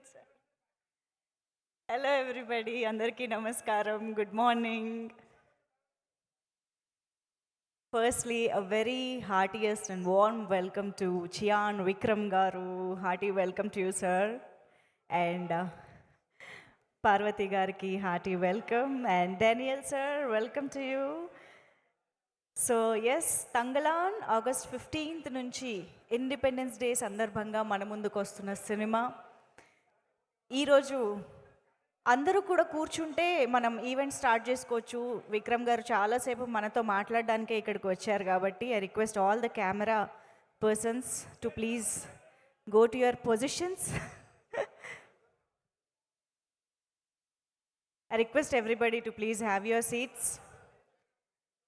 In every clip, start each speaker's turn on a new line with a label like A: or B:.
A: good, sir. Hello, everybody. Andarki namaskaram. Good morning. Firstly, a very heartiest and warm welcome to Chian Vikram Garu. Hearty welcome to you, sir. And Parvati Garki, hearty welcome. And Daniel, sir, welcome to you. So yes Thangalaan August 15th నుంచి independence day సందర్భంగా మన ముందుకు వస్తున్న cinema. ఈరోజు అందరూ కూడా కూర్చుంటే మనం ఈవెంట్ స్టార్ట్ చేసుకోవచ్చు. విక్రమ్ గారు చాలాసేపు మనతో మాట్లాడడానికే ఇక్కడికి వచ్చారు కాబట్టి I request all the camera persons to please go to your positions. I request everybody to please have your seats.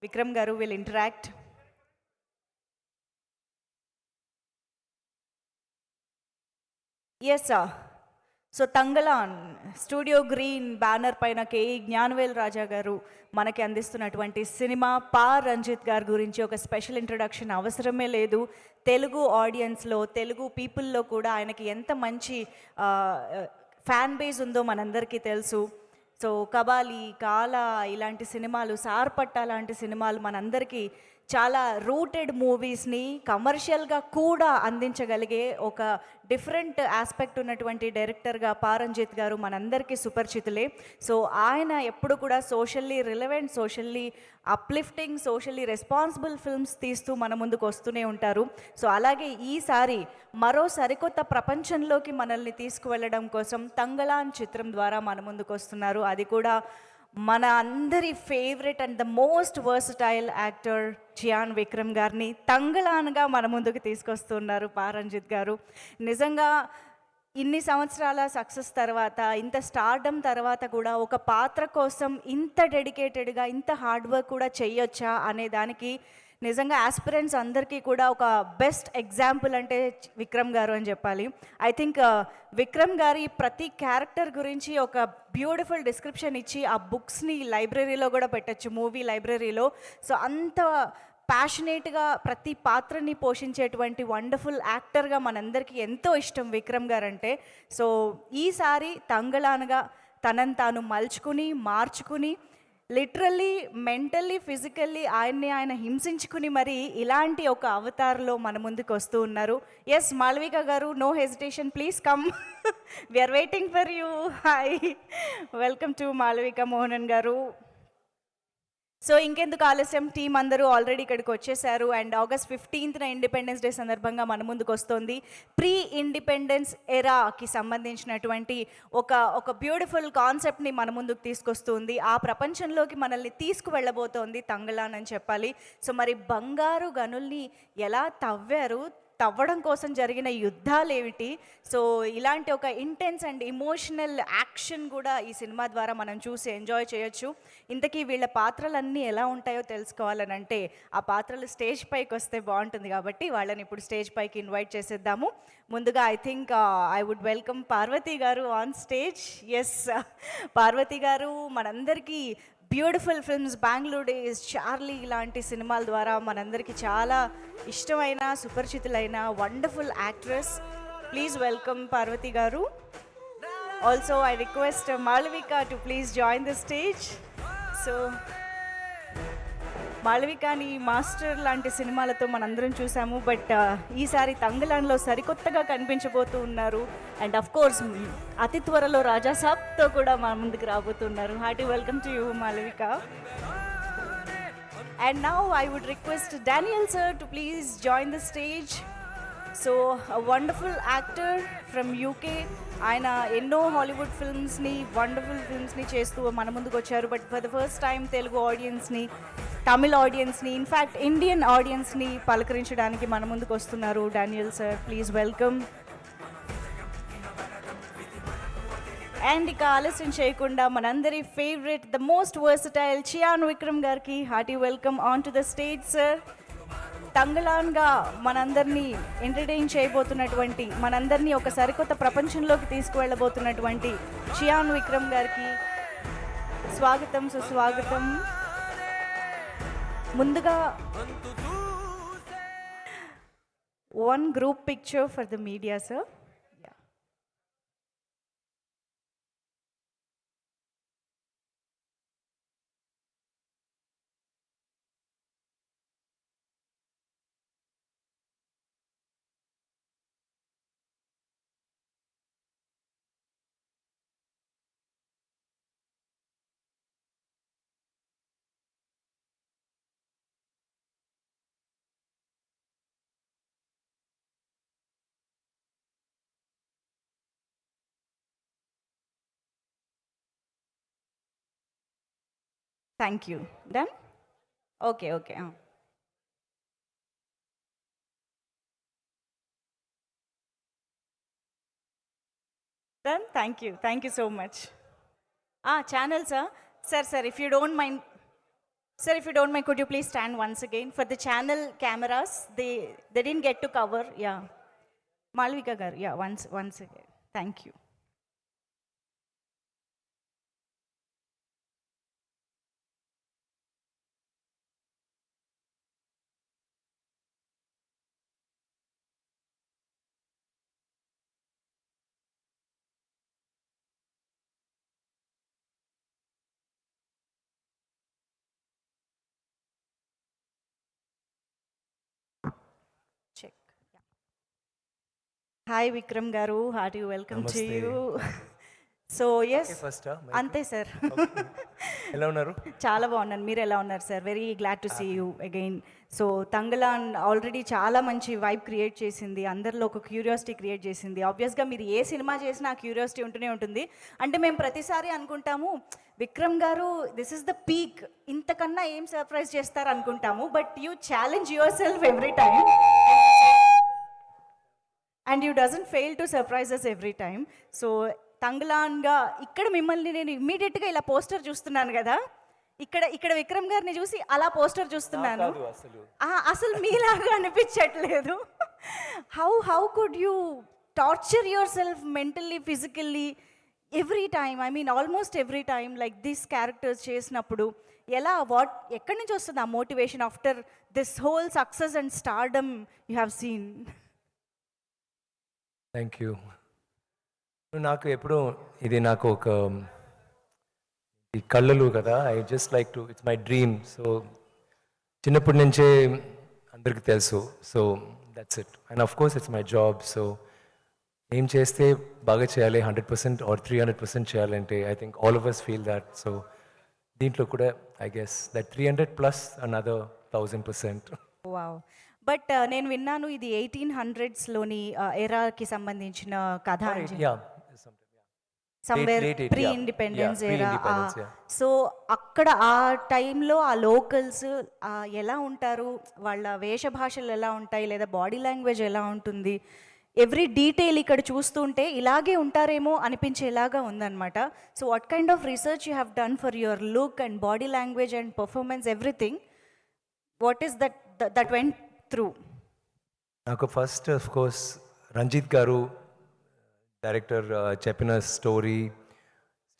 A: Vikram Garu will interact. Yes, sir. So Thangalaan studio green banner పైన K E Gnanavel రాజా గారు మనకి అందిస్తున్నటువంటి cinema పా రంజిత్ గారి గురించి ఒక special introduction అవసరమే లేదు. తెలుగు ఆడియన్స్లో, తెలుగు పీపుల్లో కూడా ఆయనకి ఎంత మంచి ఫ్యాన్ బేస్ ఉందో మనందరికీ తెలుసు. సో కబాలి, కాలా ఇలాంటి సినిమాలు, సార్పట్ట లాంటి సినిమాలు మనందరికీ చాలా రూటెడ్ మూవీస్ని కమర్షియల్గా కూడా అందించగలిగే ఒక డిఫరెంట్ ఆస్పెక్ట్ ఉన్నటువంటి డైరెక్టర్గా పారంజిత్ గారు మనందరికీ సుపరిచితులే. సో ఆయన ఎప్పుడు కూడా socially relevant, socially uplifting, socially responsible films తీస్తూ మన ముందుకు వస్తూనే ఉంటారు. సో అలాగే ఈసారి మరో సరికొత్త ప్రపంచంలోకి మనల్ని తీసుకువెళ్ళడం కోసం తంగలాన్ చిత్రం ద్వారా మన ముందుకు వస్తున్నారు. అది కూడా మన అందరి favourite and the most versatile actor Chiyaan Vikram గారిని తంగలాన్గా మన ముందుకు తీసుకొస్తున్నారు పారంజిత్ గారు. నిజంగా ఇన్ని సంవత్సరాల సక్సెస్ తర్వాత, ఇంత స్టార్డమ్ తర్వాత కూడా ఒక పాత్ర కోసం ఇంత డెడికేటెడ్గా, ఇంత హార్డ్ వర్క్ కూడా చేయొచ్చా అనే దానికి నిజంగా ఆస్పిరెంట్స్ అందరికీ కూడా ఒక బెస్ట్ ఎగ్జాంపుల్ అంటే విక్రమ్ గారు అని చెప్పాలి. ఐ థింక్ విక్రమ్ గారి ప్రతి క్యారెక్టర్ గురించి ఒక బ్యూటిఫుల్ డిస్క్రిప్షన్ ఇచ్చి ఆ బుక్స్ని లైబ్రరీలో కూడా పెట్టచ్చు, మూవీ లైబ్రరీలో. సో అంత ప్యాషనేట్గా ప్రతి పాత్రని పోషించేటువంటి వండర్ఫుల్ యాక్టర్గా మనందరికీ ఎంతో ఇష్టం విక్రమ్ గారు అంటే. సో ఈసారి తంగలాన్గా తనని తాను మలుచుకుని, మార్చుకుని, లిటరల్లీ, మెంటల్లీ, ఫిజికల్లీ ఆయన హింసించుకుని మరి ఇలాంటి ఒక అవతారంలో మన ముందుకు వస్తూ ఉన్నారు. Yes Malavika garu, no hesitation, please come. We're waiting for you. Hi, welcome to Malavika Mohanan garu. So ఇంకెందుకు ఆలస్యం, టీం అందరూ ఆల్రెడీ ఇక్కడికి వచ్చేసారు. And August 15th independence day సందర్భంగా మన ముందుకు వస్తుంది ప్రీ ఇండిపెండెన్స్ ఎరాకి సంబంధించినటువంటి ఒక బ్యూటిఫుల్ కాన్సెప్ట్ని మన ముందుకు తీసుకొస్తుంది. ఆ ప్రపంచంలోకి మనల్ని తీసుకువెళ్ళబోతోంది తంగలాన్ అని చెప్పాలి. సో మరి బంగారు గనుల్ని ఎలా తవ్వడం కోసం జరిగిన యుద్ధాలు ఏమిటి, సో ఇలాంటి ఒక ఇంటెన్స్ అండ్ ఇమోషనల్ యాక్షన్ కూడా ఈ సినిమా ద్వారా మనం చూసి ఎంజాయ్ చేయొచ్చు. ఇంతకీ వీళ్ళ పాత్రలన్నీ ఎలా ఉంటాయో తెలుసుకోవాలని అంటే ఆ పాత్రలు స్టేజ్ పైకి వస్తే బాగుంటుంది కాబట్టి వాళ్ళని ఇప్పుడు స్టేజ్ పైకి ఇన్వైట్ చేసేద్దాము. ముందుగా I think I would welcome Parvathy garu on stage. Yes, Parvathy garu మనందరికీ బ్యూటిఫుల్ ఫిల్మ్స్, బెంగళూరు డేస్, చార్లీ ఇలాంటి సినిమాల ద్వారా మనందరికీ చాలా ఇష్టమైన, సుపరిచితులైన wonderful actress. Please welcome Parvathy garu. Also I request Malavika to please join the stage. So మాళవికాని మాస్టర్ లాంటి సినిమాలతో మనందరం చూసాము, బట్ ఈసారి తంగలాన్లో సరికొత్తగా కనిపించబోతూ ఉన్నారు. అండ్ అఫ్ కోర్స్ అతి త్వరలో రాజాసాబ్తో కూడా మన ముందుకు రాబోతున్నారు. Hearty welcome to you Malavika. And now I would request Daniel sir to please join the stage. So wonderful actor from UK. ఆయన ఎన్నో హాలీవుడ్ ఫిల్మ్స్ని, వండర్ఫుల్ ఫిల్మ్స్ని చేస్తూ మన ముందుకు వచ్చారు. But for the first time Telugu ఆడియన్స్ని, తమిళ్ ఆడియన్స్ని, ఇన్ఫ్యాక్ట్ ఇండియన్ ఆడియన్స్ని పలకరించడానికి మన ముందుకు వస్తున్నారు. Daniel sir, please welcome. And ఇక ఆలస్యం చేయకుండా మనందరి favourite, the most versatile Chiyaan Vikram గారికి hearty welcome on to the stage sir. తంగలాన్గా మనందరినీ ఎంటర్టైన్ చేయబోతున్నటువంటి, మనందరినీ ఒక సరికొత్త ప్రపంచంలోకి తీసుకువెళ్ళబోతున్నటువంటి చియాన్ విక్రమ్ గారికి స్వాగతం, సుస్వాగతం. ముందుగా one group picture for the media, sir. Thank you. Done. Okay okay. Done. Thank you so much. ఛానల్సా? Sir if you don't mind, sir, if you don't mind, could you please stand once again for the channel cameras? They didn't get to cover. Yeah, Malvika garu. Yeah, once again. Thank you. Check. Yeah. Hi Vikram garu, hearty welcome to
B: Namaste.
A: you. So yes,
B: first
A: అంతే sir.
B: ఎలా ఉన్నారు?
A: చాలా బాగున్నాను. మీరు ఎలా ఉన్నారు sir? Very glad to see you again. So Thangalaan already చాలా మంచి వైబ్ క్రియేట్ చేసింది, అందరిలో ఒక క్యూరియాసిటీ క్రియేట్ చేసింది. ఆబ్వియస్గా మీరు ఏ సినిమా చేసినా ఆ క్యూరియాసిటీ ఉంటూనే ఉంటుంది. అంటే మేము ప్రతిసారి అనుకుంటాము విక్రమ్ గారు దిస్ ఇస్ ద పీక్, ఇంతకన్నా ఏం సర్ప్రైజ్ చేస్తారు అనుకుంటాము. But you challenge yourself every time and you doesn't fail to surprises every time. So తంగ్లాన్గా ఇక్కడ మిమ్మల్ని నేను ఇమ్మీడియట్గా ఇలా పోస్టర్ చూస్తున్నాను కదా, ఇక్కడ విక్రమ్ గారిని చూసి అలా పోస్టర్ చూస్తున్నాను. అసలు మీలాగా అనిపించట్లేదు. How could you torture your self mentally, physically every time? I mean almost every time like this characters చేసినప్పుడు ఎలా, ఎక్కడి నుంచి వస్తుంది ఆ motivation after this whole success and stardom you have seen?
B: Thank you. నాకు ఎప్పుడు ఇది నాకు ఒక ఈ కళ్ళలు కదా, I just like to, it's my dream. So చిన్నప్పటి నుంచే అందరికీ తెలుసు. So that's it. And of course it's my job. So ఏం చేస్తే బాగా చేయాలి, 100% ఆర్ 300% చేయాలంటే I think all of us feel that. సో దీంట్లో కూడా I guess that 300 plus another 1000%.
A: Wow. But నేను విన్నాను ఇది 1800s ఎరాకి సంబంధించిన కథ అని చెప్పి. Somewhere pre independence era. So అక్కడ ఆ టైంలో ఆ లోకల్స్ ఎలా ఉంటారు, వాళ్ళ వేషభాషలు ఎలా ఉంటాయి, లేదా బాడీ లాంగ్వేజ్ ఎలా ఉంటుంది, ఎవ్రీ డీటెయిల్ ఇక్కడ చూస్తుంటే ఇలాగే ఉంటారేమో అనిపించేలాగా ఉందన్నమాట. So what kind of research you have done for your look and body language and performance, everything? What is that went through?
B: నాకు ఫస్ట్ ఆఫ్ కోర్స్ రంజిత్ గారు డైరెక్టర్ చెప్పిన స్టోరీ,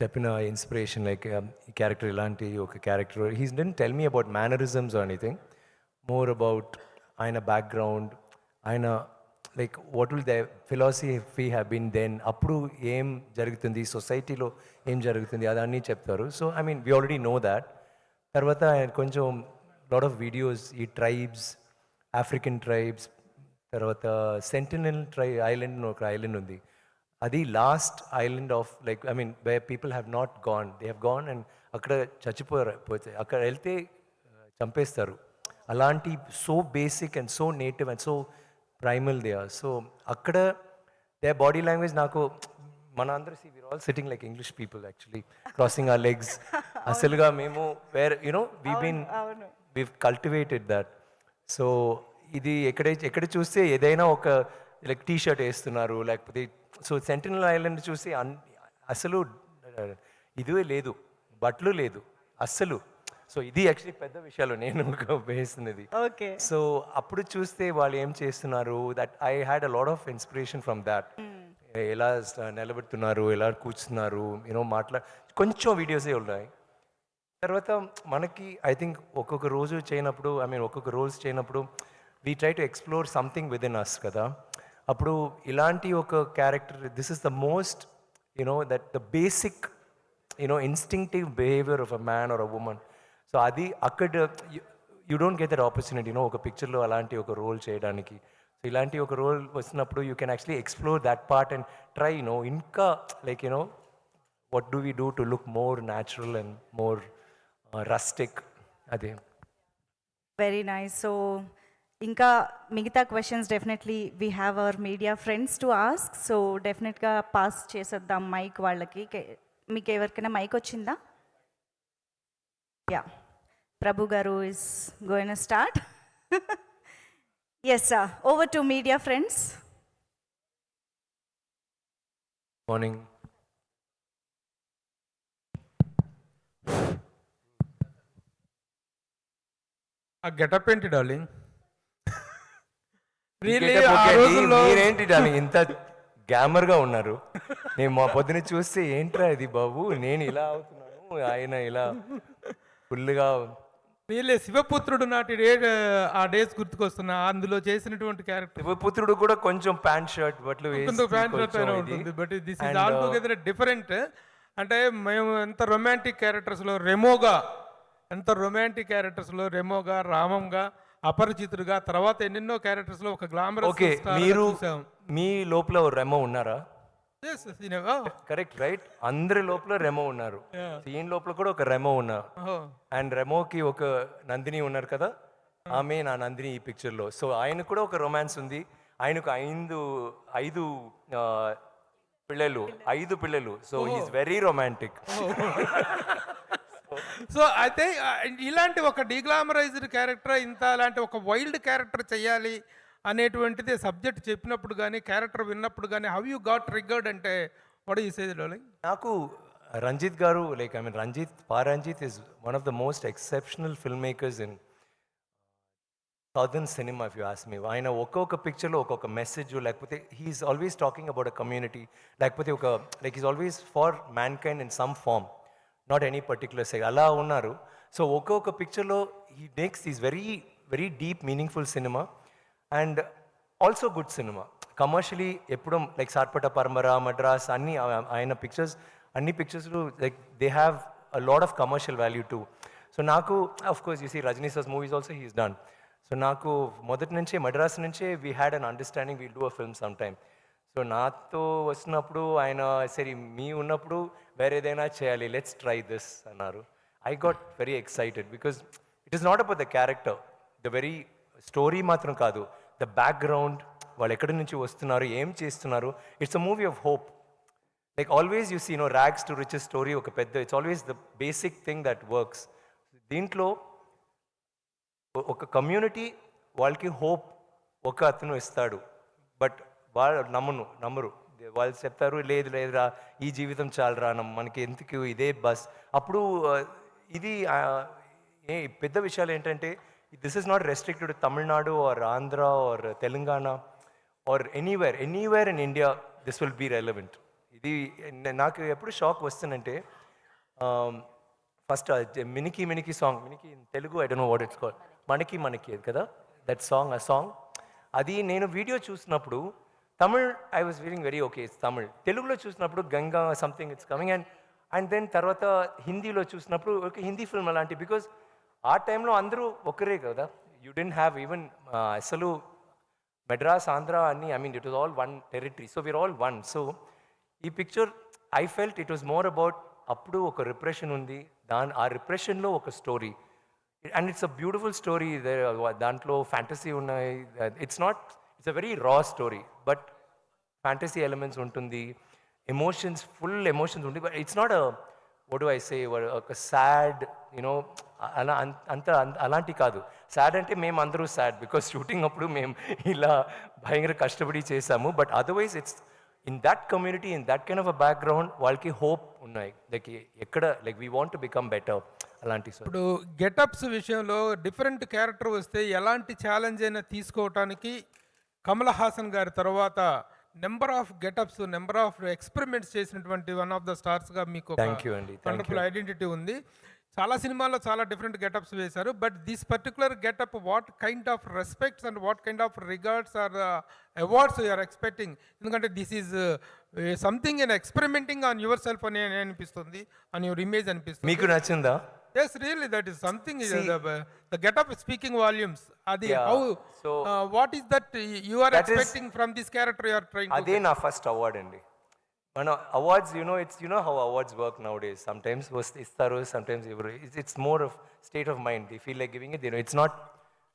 B: చెప్పిన ఇన్స్పిరేషన్, లైక్ ఈ క్యారెక్టర్ ఇలాంటి ఒక character. He didn't tell me about mannerisms or anything, more about ఆయన background, ఆయన like what will the philosophy have been then, అప్పుడు ఏం జరుగుతుంది సొసైటీలో, ఏం జరుగుతుంది అదన్నీ చెప్తారు. So I mean we already know that. తర్వాత ఆయన కొంచెం లాట్ ఆఫ్ వీడియోస్, ఈ ట్రైబ్స్, ఆఫ్రికన్ ట్రైబ్స్, తర్వాత సెంటినల్ ఐలాండ్ ఒక ఐలాండ్ ఉంది, అది last island of like I mean where people have not gone, they have gone and అక్కడ చచ్చిపోతే అక్కడ వెళ్తే చంపేస్తారు. అలాంటి so basic and so native and so primal they are. So అక్కడ దే బాడీ లాంగ్వేజ్ నాకు, మన అందరూ we're all sitting like English people actually, crossing our legs. అసలుగా మేము where you know we cultivated that. So ఇది ఎక్కడ చూస్తే ఏదైనా ఒక లైక్ టీ షర్ట్ వేస్తున్నారు, లేకపోతే సో సెంటినల్ ఐలాండ్ చూసి అసలు ఇదే లేదు, బట్టలు లేదు అస్సలు. సో ఇది యాక్చువల్లీ పెద్ద విషయాలు నేను వేస్తున్నది.
A: ఓకే.
B: సో అప్పుడు చూస్తే వాళ్ళు ఏం చేస్తున్నారు, that I had a lot of inspiration from that. ఎలా నిలబెడుతున్నారు, ఎలా కూర్చున్నారు, కొంచెం వీడియోసే ఉన్నాయి. తర్వాత మనకి ఐ థింక్ ఒక్కొక్క రోజు చేయనప్పుడు, ఐ మీన్ ఒక్కొక్క రోల్స్ చేయనప్పుడు we try to explore something within us కదా. అప్పుడు ఇలాంటి ఒక character, this is the most that the basic instinctive behaviour of a man or a woman. So అది అక్కడ you don't get that opportunity ఒక పిక్చర్లో అలాంటి ఒక రోల్ చేయడానికి. సో ఇలాంటి ఒక రోల్ వచ్చినప్పుడు you can actually explore that part and try ఇంకా like what do we do to look more natural and more rustic? అదే.
A: Very nice. సో ఇంకా మిగతా questions definitely we have our media friends to ask. So డెఫినెట్గా pass చేసేద్దాం mic వాళ్ళకి. మీకు ఎవరికైనా mic వచ్చిందా? Yeah Prabhu garu is going to start. Yes sir, over to media friends.
B: Morning.
C: ఆ గెటప్ ఏంటి డార్లింగ్?
B: మీరేంటి డార్లింగ్ ఇంత గ్యామర్ గా ఉన్నారు? నేను మా పొద్దున చూస్తే ఏంట్రా ఇది బాబు, నేను ఇలా అవుతున్నాను, ఆయన ఇలా ఫుల్గా.
C: వీళ్ళే శివపుత్రుడు నాటి ఆ డేస్ గుర్తుకొస్తున్నా, అందులో చేసినటువంటి క్యారెక్టర్
B: పుత్రుడు కూడా కొంచెం ప్యాంట్ షర్ట్ బట్లు
C: ప్యాంట్ షర్ట్ అయినా ఉంటుంది, but this is all together different. అంటే మేము ఎంత రొమాంటిక్ క్యారెక్టర్స్లో రెమోగా, రామంగా, అపరిచితుడుగా, తర్వాత ఎన్నెన్నో క్యారెక్టర్స్లో ఒక గ్లామరస్.
B: ఓకే, మీరు మీ లోపల రెమో ఉన్నారా? కరెక్ట్ రైట్, అందరి లోపల రెమో ఉన్నారు. ఈయన లోపల కూడా ఒక రెమో ఉన్నారు. అండ్ రెమోకి ఒక నందిని ఉన్నారు కదా, ఆమె నా నందిని ఈ పిక్చర్ లో. సో ఆయన కూడా ఒక రొమాన్స్ ఉంది. ఆయనకు ఐదు పిల్లలు. So is very romantic.
C: So అయితే ఇలాంటి ఒక డీగ్లామరైజ్డ్ క్యారెక్టర్, ఇలాంటి ఒక వైల్డ్ క్యారెక్టర్ చేయాలి అనేటువంటిది సబ్జెక్ట్ చెప్పినప్పుడు కానీ, క్యారెక్టర్ విన్నప్పుడు కానీ, హౌ యూ గాట్ ట్రిగ్గర్డ్ అంటే వాట్ యూ సే డార్లింగ్?
B: నాకు Ranjith garu, like I mean Ranjith is one of the most exceptional film makers in southern cinema if you ask me. ఆయన ఒక్కొక్క పిక్చర్లో ఒక్కొక్క మెసేజ్, లేకపోతే he's always talking about a community, లేకపోతే like is always for mankind in some form, not any particular sect అలా ఉన్నారు. So ఒక్కొక్క పిక్చర్లో he makes is very very deep meaningful cinema and also good cinema. Commercially ఎప్పుడు like Sarpatta Parambarai, Madras అన్ని ఆయన అన్ని పిక్చర్స్లు like they have a lot of commercial value too. So నాకు of course you see Rajini sir's movies also he's done. So నాకు మొదటి నుంచే మద్రాస్ నుంచే we had an understanding we'll do a film some time. So నాతో వస్తున్నప్పుడు ఆయన సరే మీ ఉన్నప్పుడు వేరే ఏదైనా చేయాలి, లెట్స్ ట్రై దిస్ అన్నారు. I got very excited because it is not about the character, the very story మాత్రం కాదు, ద బ్యాక్గ్రౌండ్, వాళ్ళు ఎక్కడి నుంచి వస్తున్నారు, ఏం చేస్తున్నారు. It's a movie of hope. Like always you see rags to riches story ఒక పెద్ద, it's always the basic thing that works. దీంట్లో ఒక కమ్యూనిటీ వాళ్ళకి హోప్ ఒక అతను ఇస్తాడు, బట్ వాళ్ళు నమ్మరు. వాళ్ళు చెప్తారు లేదురా ఈ జీవితం చాలరా, మనకి ఎందుకు ఇదే బస్. అప్పుడు ఇది పెద్ద విషయాలు ఏంటంటే this is not restricted to Tamil Nadu or Andhra or Telangana or anywhere in India, this will be relevant. ఇది నాకు ఎప్పుడు షాక్ వస్తుందంటే first Minikki song, Minikki Telugu I don't know what it's called, మనకి అది కదా దట్ సాంగ్, ఆ సాంగ్ అది నేను వీడియో చూసినప్పుడు Tamil I was feeling very okay it's Tamil. తెలుగులో చూసినప్పుడు Ganga something it's coming and then తర్వాత హిందీలో చూసినప్పుడు ఓకే హిందీ ఫిల్మ్ అలాంటి, బికాజ్ ఆ టైంలో అందరూ ఒకరే కదా, యూ డెంట్ హ్యావ్ ఈవెన్ అసలు మెడ్రాస్ ఆంధ్ర అన్ని, I mean it was all one territory. So we're all one. So ఈ picture I felt it was more about అప్పుడు ఒక రిప్రెషన్ ఉంది, ఆ రిప్రెషన్లో ఒక story and it's a beautiful story. దాంట్లో ఫ్యాంటసీ ఉన్నాయి, it's a very raw story but fantasy elements ఉంటుంది, ఎమోషన్స్ ఫుల్ ఎమోషన్స్ ఉంటుంది. But it's not what do I say ఒక సాడ్ యూనో అలా అలాంటి కాదు. సాడ్ అంటే మేము అందరూ సాడ్ బికాస్ షూటింగ్ అప్పుడు మేము ఇలా భయంకర కష్టపడి చేసాము. But otherwise it's in that community, in that kind of a background వాళ్ళకి హోప్ ఉన్నాయి, లైక్ ఎక్కడ like we want to become better అలాంటి.
C: ఇప్పుడు గెటప్స్ విషయంలో డిఫరెంట్ క్యారెక్టర్ వస్తే ఎలాంటి ఛాలెంజ్ అయినా తీసుకోవటానికి కమల్ హాసన్ గారి తర్వాత number of getups, number of experiments చేసినటువంటి వన్ ఆఫ్ ద స్టార్స్గా మీకు వండర్ఫుల్ ఐడెంటిటీ ఉంది. చాలా సినిమాల్లో చాలా డిఫరెంట్ గెటప్స్ వేశారు, but this particular getup what kind of respects and what kind of regards or awards you're expecting? ఎందుకంటే this is something in experimenting on yourself అని అనిపిస్తుంది, ఆన్ యువర్ ఇమేజ్ అనిపిస్తుంది.
B: మీకు నచ్చిందా?
C: Yes, really, that is something. The get-up is speaking volumes. Adi,
B: Yeah.
C: how?
B: So
C: What is that you are expecting from this character you are trying to?
B: అదే నా first award అండి. మన awards it's how awards work nowadays. Sometimes ఇస్తారు, sometimes it's more of state of mind. They feel like giving it. It's not.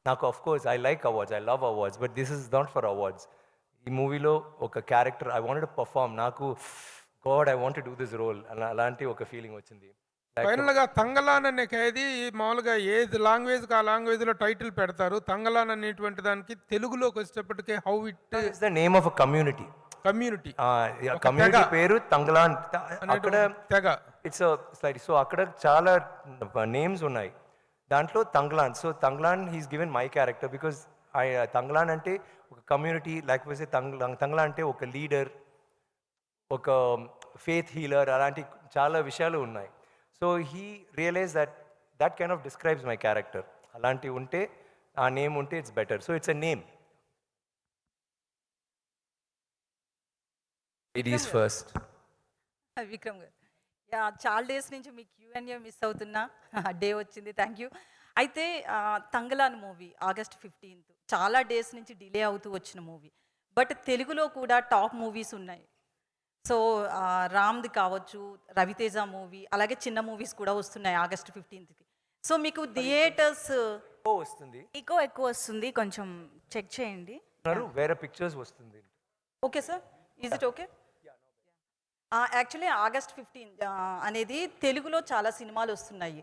B: నాకు of course I like awards, I love awards, but this is not for awards. ఈ మూవీలో ఒక character I wanted to perform. నాకు God I want to do this role అలాంటి ఒక feeling వచ్చింది.
C: ఫైనల్గా తంగలాన్ అనే ఖైదీ మామూలుగా ఏది లాంగ్వేజ్కి ఆ లాంగ్వేజ్లో టైటిల్ పెడతారు. తంగలాన్ అనేటువంటి దానికి తెలుగులోకి వచ్చేటప్పటికే how it
B: it's the name of a community.
C: Community
B: community పేరు తంగ్లాన్. అక్కడ
C: తెగ.
B: It's slide. సో అక్కడ చాలా నేమ్స్ ఉన్నాయి, దాంట్లో Thangalaan. So Thangalaan he's given my character because Thangalaan అంటే ఒక కమ్యూనిటీ, లేకపోతే తంగ్లాన్ అంటే ఒక లీడర్, ఒక ఫేత్ హీలర్, అలాంటి చాలా విషయాలు ఉన్నాయి. So he realize that kind of describes my character. అలాంటివి ఉంటే, ఆ నేమ్ ఉంటే it's better. So it's a name. Ladies first.
D: Vikram garu, yeah చాలా డేస్ నుంచి మీ Q&A మిస్ అవుతున్నా. డే వచ్చింది, థ్యాంక్ యూ. అయితే తంగలాన్ మూవీ August 15th చాలా డేస్ నుంచి డిలే అవుతూ వచ్చిన మూవీ, బట్ తెలుగులో కూడా టాప్ మూవీస్ ఉన్నాయి. సో రామ్ది కావచ్చు, రవితేజ మూవీ, అలాగే చిన్న మూవీస్ కూడా వస్తున్నాయి August 15th. సో మీకు థియేటర్స్
B: వస్తుంది,
A: ఎక్కువ వస్తుంది, కొంచెం చెక్ చేయండి.
B: వేరే పిక్చర్స్ వస్తుంది.
D: Okay sir, is it okay? Actually August 15 అనేది తెలుగులో చాలా సినిమాలు వస్తున్నాయి.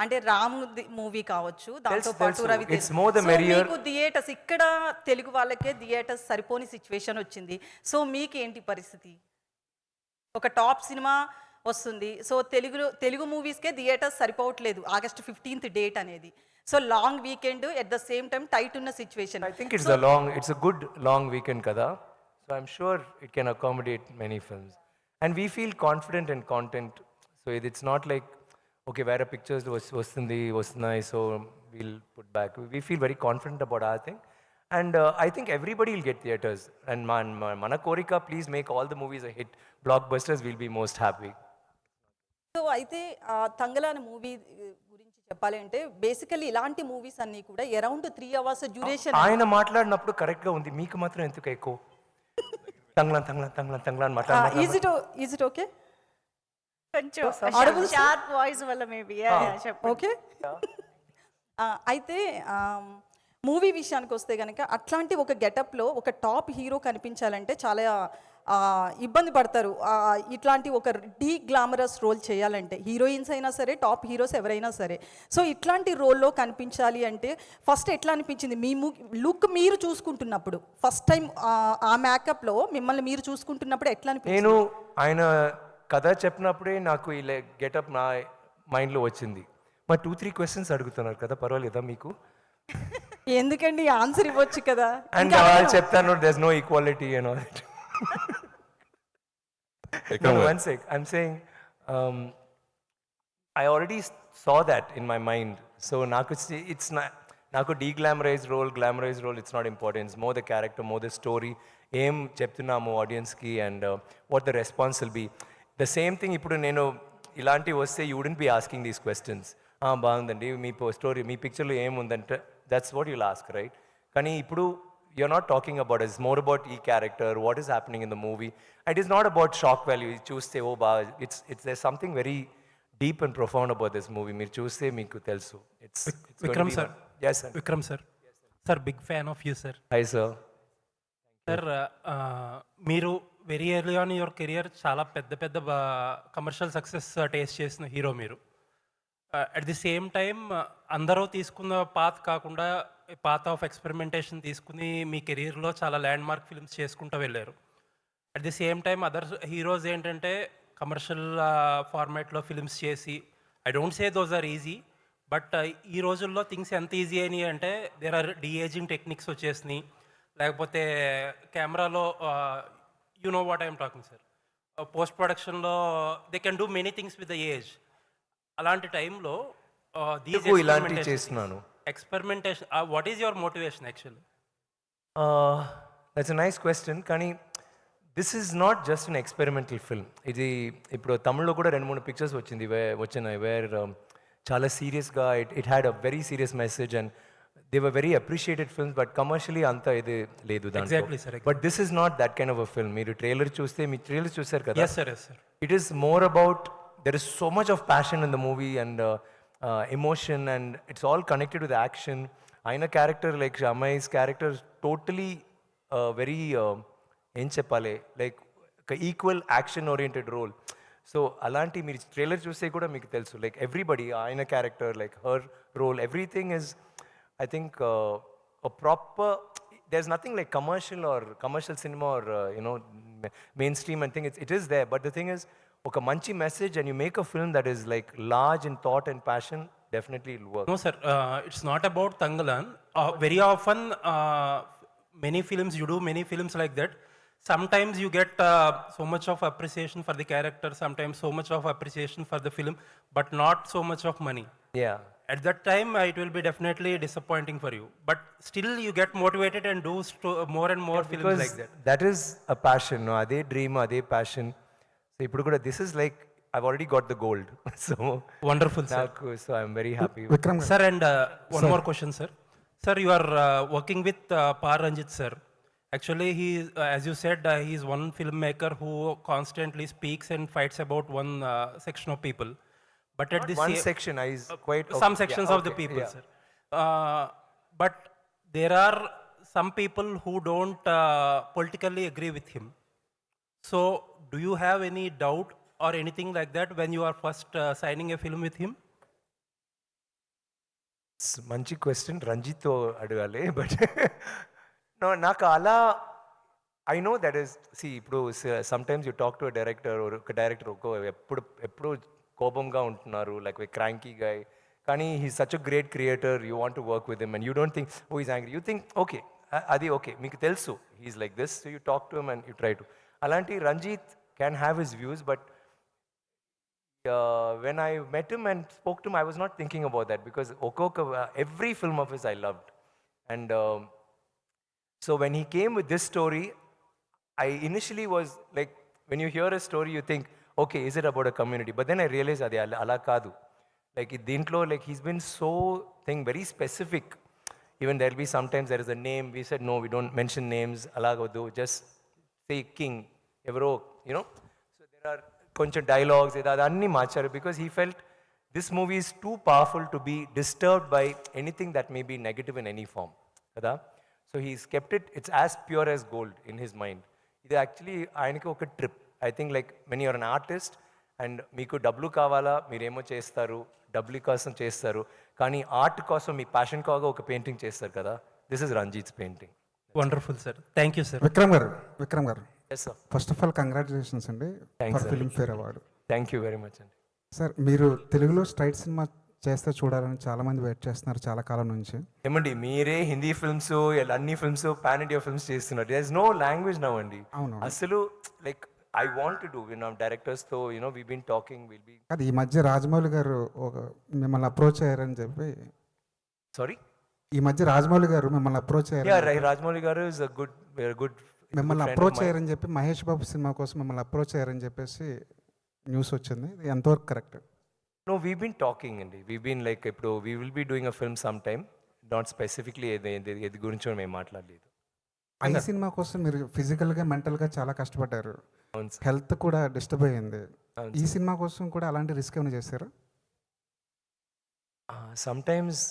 D: అంటే రామ్ మూవీ కావచ్చు, దాంతో పాటు Ravi Teja.
B: It's more the merrier.
D: మీకు థియేటర్స్ ఇక్కడ తెలుగు వాళ్ళకే థియేటర్స్ సరిపోని సిచ్యువేషన్ వచ్చింది. సో మీకేంటి పరిస్థితి? ఒక టాప్ సినిమా వస్తుంది, సో తెలుగు మూవీస్కే థియేటర్స్ సరిపోవట్లేదు August 15th డేట్ అనేది. So long weekend, at the same time tight ఉన్న situation.
B: I think it's a good long weekend kada. So I'm sure it can accommodate many films. And we feel confident in content. So it's not like, okay, where a pictures vastunnayi, so we'll put back. We feel very confident about our thing. And I think everybody will get theaters. And mana korika, please make all the movies a hit. Blockbusters, we'll be most happy.
D: So అయితే Thangalaan movie గురించి చెప్పాలి అంటే basically ఇలాంటి movies అన్నీ కూడా around 3 hours duration.
B: ఆయన మాట్లాడినప్పుడు కరెక్ట్గా ఉంది, మీకు మాత్రం ఎందుకు ఎక్కువ తంగ్లాన్ మాట్లాడారు?
D: Is it okay?
A: కొంచెం షార్ప్ వాయిస్ వల్ల మేబీ చెప్పండి.
D: ఓకే. అయితే మూవీ విషయానికి వస్తే కనుక అట్లాంటి ఒక గెటప్లో ఒక టాప్ హీరో కనిపించాలంటే చాలా ఇబ్బంది పడతారు. ఇట్లాంటి ఒక గ్లామరస్ రోల్ చేయాలంటే హీరోయిన్స్ అయినా సరే, టాప్ హీరోస్ ఎవరైనా సరే. సో ఇట్లాంటి రోల్లో కనిపించాలి అంటే ఫస్ట్ ఎట్లా అనిపించింది మీ లుక్ మీరు చూసుకుంటున్నప్పుడు? ఫస్ట్ టైం ఆ మేకప్లో మిమ్మల్ని మీరు చూసుకుంటున్నప్పుడు ఎట్లా అనిపించింది?
B: నేను ఆయన కథ చెప్పినప్పుడే నాకు ఈ గెటప్ నా మైండ్లో వచ్చింది. మా 2-3 questions అడుగుతున్నారు కదా, పర్వాలేదా మీకు?
D: ఎందుకండి, ఆన్సర్ ఇవ్వచ్చు కదా.
B: అండ్ వాళ్ళు చెప్తాను there's no equality and all that. No, one sec. I'm saying I already saw that in my mind. So it's not నాకు glamorized role, it's not important. It's more the character, more the story. ఏం చెప్తున్నాము ఆడియన్స్కి and what the response will be. The same thing ఇప్పుడు నేను ఇలాంటివి వస్తే you wouldn't be asking these questions. బాగుందండి మీ story, మీ పిక్చర్లో ఏముందంటే that's what you'll ask, right? కానీ ఇప్పుడు you're not talking about it. It's more about character, what is happening in the movie. It is not about shock value. You choose say, oh, it's there's something very deep and profound about this movie. Meer choose meeku telsu. It's
E: Vikram sir.
B: Yes sir.
E: Vikram sir. Sir, big fan of you, sir.
B: Hi sir.
E: Sir, మీరు very early on your career చాలా పెద్ద commercial success taste చేసిన hero మీరు. At the same time అందరూ తీసుకున్న path కాకుండా path of experimentation తీసుకుని మీ కెరీర్లో చాలా ల్యాండ్ మార్క్ ఫిల్మ్స్ చేసుకుంటూ వెళ్ళారు. At the same time other heroes ఏంటంటే కమర్షియల్ ఫార్మాట్లో ఫిల్మ్స్ చేసి, I don't say those are easy, but ఈ రోజుల్లో థింగ్స్ ఎంత ఈజీ అయినాయి అంటే దేర్ ఆర్ డీఏజింగ్ టెక్నిక్స్ వచ్చేసినాయి, లేకపోతే కెమెరాలో you know what I'm talking sir, post ప్రొడక్షన్లో they can do many things with the age. అలాంటి టైంలో
B: ఇలాంటివి చేస్తున్నాను.
E: Experimentation, what is your motivation actually?
B: That's a nice question. కానీ this is not just an experimental film. ఇది ఇప్పుడు తమిళ్లో కూడా 2-3 పిక్చర్స్ వచ్చినాయి వేర్ చాలా సీరియస్గా it had a very serious message and they were very appreciated films, but commercially అంత ఇది లేదు దాంట్లో. But this is not that kind of a film. మీరు ట్రైలర్ చూస్తే, మీ ట్రైలర్ చూసారు కదా, it is more about, there is so much of passion in the movie and emotion, and it's all connected with action. Aina character like Shamai's character totally very em cheppale, like equal action oriented role. So అలాంటి మీరు trailer చూస్తే కూడా మీకు తెలుసు like everybody ఆయన character like her role everything is I think proper there's nothing like commercial cinema or mainstream and thing. It is there, but the thing is okay manchi message and you make a film that is like large in thought and passion, definitely it'll work.
E: No, sir. It's not about Tangalan. Very often, many films, you do many films like that. Sometimes you get so much of appreciation for the character, sometimes so much of appreciation for the film, but not so much of money.
B: Yeah,
E: At that time, it will be definitely disappointing for you. But still, you get motivated and do more and more films
B: because
E: like that.
B: that is a passion, no, ade dream, ade passion. So ippudu kuda this is like I've already got the gold. So
E: Wonderful, sir.
B: so I'm very happy.
F: Vikram
E: Sir, and one more question, sir. Sir, you are working with Par Ranjit, sir. Actually, he, as you said, he is one filmmaker who constantly speaks and fights about one section of people. But at the
B: One
E: same
B: section is quite
E: some
B: okay,
E: sections
B: yeah,
E: of the
B: okay,
E: people,
B: yeah.
E: sir. But there are some people who don't politically agree with him. So, do you have any doubt or anything like that when you are first signing a film with him?
B: మంచి question రంజిత్తో అడగాలి but no నాకు అలా I know that is see ఇప్పుడు sometimes you talk to director ఒక director ఎప్పుడు కోపంగా ఉంటున్నారు లైక్ క్రాంకీ గాయ్ కానీ he such a great creator you want to work with him and you don't think oh is angry you think okay అది okay మీకు తెలుసు he's like this so you talk to him and you try to అలాంటి Ranjith can have his views but when I met him and spoke to him, I was not thinking about that because every film of his I loved. And so when he came with this story, I initially was like, when you hear a story, you think, okay, is it about a community? But then I realized that ala kadu. Like dintlo, like he's been so very specific. Even there'll be sometimes there is a name. We said no, we don't mention names. Alagadu, just say king. Evro, you know. So there are కొంచెం dialogues అన్నీ మార్చారు because he felt this movie is too powerful to be disturbed by anything that may be negative in any form కదా so he's kept it's as pure as gold in his mind ఇది actually ఆయనకి ఒక trip I think like when you're an artist and మీకు డబ్బులు కావాలా మీరేమో చేస్తారు డబ్బులు కోసం చేస్తారు కానీ ఆర్ట్ కోసం మీ ప్యాషన్ కాగా ఒక పెయింటింగ్ చేస్తారు కదా this is Ranjith's painting
E: Wonderful, sir. Thank you, sir.
F: Vikram garu
B: yes sir
F: first of all congratulations అండి for Filmfare award.
B: Thank you very much అండి
F: సార్ మీరు తెలుగులో స్ట్రైట్ సినిమా చేస్తే చూడాలని చాలా మంది వెయిట్ చేస్తున్నారు చాలా కాలం నుంచి.
B: ఏమండి మీరే హిందీ ఫిల్మ్స్ అన్ని ఫిల్మ్స్ పాన్ ఇండియా ఫిల్మ్స్ చేస్తున్నారు there is no language now అండి
F: అవును.
B: అసలు like I want to do డైరెక్టర్స్తో we been talking will be
F: అది ఈ మధ్య రాజమౌళి గారు మిమ్మల్ని అప్రోచ్ అయ్యారని చెప్పి
B: సారీ
F: ఈ మధ్య రాజమౌళి గారు మిమ్మల్ని అప్రోచ్ అయ్యారు
B: రాజమౌళి గారు ఇస్ అ గుడ్
F: మిమ్మల్ని అప్రోచ్ అయ్యారని చెప్పి మహేష్ బాబు సినిమా కోసం మిమ్మల్ని అప్రోచ్ అయ్యారని చెప్పేసి న్యూస్ వచ్చింది. ఇది ఎంతవరకు correct?
B: No we been talking అండి వీ బీన్ లైక్ ఇప్పుడు we will be doing a film some time not specifically ఏది గురించో మేము మాట్లాడలేదు.
F: ఈ సినిమా కోసం మీరు ఫిజికల్గా మెంటల్గా చాలా కష్టపడ్డారు,
B: అవును సార్.
F: హెల్త్ కూడా డిస్టర్బ్ అయ్యింది.
B: అవును
F: ఈ సినిమా కోసం కూడా అలాంటి రిస్క్ ఏమైనా చేశారా?
B: Sometimes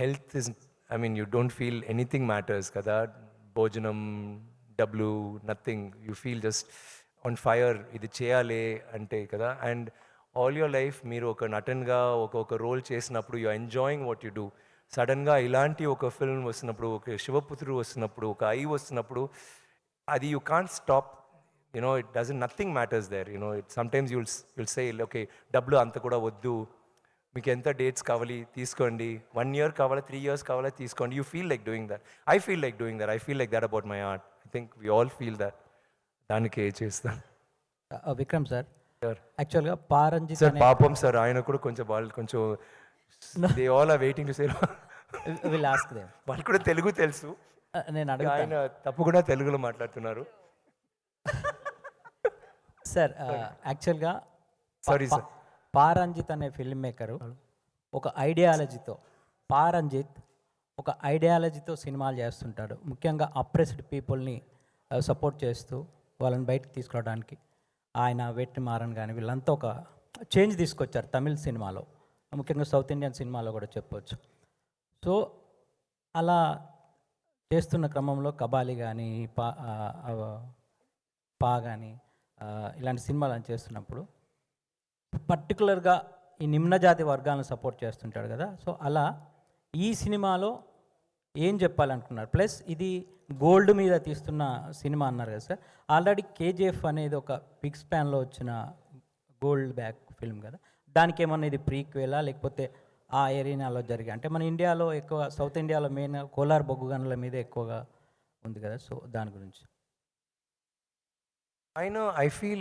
B: health is I mean you don't feel anything matters కదా భోజనం డబ్బులు nothing you feel just on fire ఇది చేయాలి అంటే కదా అండ్ ఆల్ యువర్ లైఫ్ మీరు ఒక నటన్గా ఒక రోల్ చేసినప్పుడు you enjoying what you do సడన్గా ఇలాంటి ఒక ఫిల్మ్ వస్తున్నప్పుడు ఒక శివపుత్రుడు వస్తున్నప్పుడు ఒక ఐ వస్తున్నప్పుడు అది you can't stop it doesn't nothing matters there it sometimes you'll say okay డబ్బులు అంత కూడా వద్దు మీకు ఎంత డేట్స్ కావాలి తీసుకోండి 1 year కావాలా 3 years కావాలా తీసుకోండి you feel like doing that I feel like doing that I feel like that about my art I think we all feel that దానికి చేస్తాను
G: విక్రమ్ సార్
B: సార్
G: యాక్చువల్గా పారంజిత్
B: సార్ పాపం సార్ ఆయన కూడా కొంచెం వాళ్ళు కొంచెం they all are waiting to say
G: will ask them
B: వాళ్ళు కూడా తెలుగు తెలుసు
G: నేను అడుగుతాను
B: ఆయన తప్పకుండా తెలుగులో మాట్లాడుతున్నారు
G: సార్ యాక్చువల్గా
B: సారీ సార్
G: పారంజిత్ అనే ఫిల్మ్ మేకరు ఒక ఐడియాలజీతో పారంజిత్ ఒక ఐడియాలజీతో సినిమాలు చేస్తుంటాడు ముఖ్యంగా అప్రెస్డ్ పీపుల్ని సపోర్ట్ చేస్తూ వాళ్ళని బయటకు తీసుకురావడానికి ఆయన వెట్రిమారన్ కానీ వీళ్ళంతా ఒక చేంజ్ తీసుకొచ్చారు తమిళ్ సినిమాలో ముఖ్యంగా సౌత్ ఇండియన్ సినిమాలో కూడా చెప్పొచ్చు. సో అలా చేస్తున్న క్రమంలో కబాలి కానీ పా కానీ ఇలాంటి సినిమాలు చేస్తున్నప్పుడు పర్టికులర్గా ఈ నిమ్న జాతి వర్గాలను సపోర్ట్ చేస్తుంటాడు కదా, సో అలా ఈ సినిమాలో ఏం చెప్పాలనుకున్నారు? ప్లస్ ఇది గోల్డ్ మీద తీస్తున్న సినిమా అన్నారు కదా సార్, ఆల్రెడీ కేజీఎఫ్ అనేది ఒక బిగ్ స్పాన్లో వచ్చిన గోల్డ్ బ్యాక్ ఫిల్మ్ కదా, దానికి ఏమన్నా ఇది ప్రీక్వెలా లేకపోతే ఆ ఏరియాలో జరిగే, అంటే మన ఇండియాలో ఎక్కువ సౌత్ ఇండియాలో మెయిన్ కోలార్ బొగ్గు గనుల మీద ఎక్కువగా ఉంది కదా, సో దాని గురించి.
B: I feel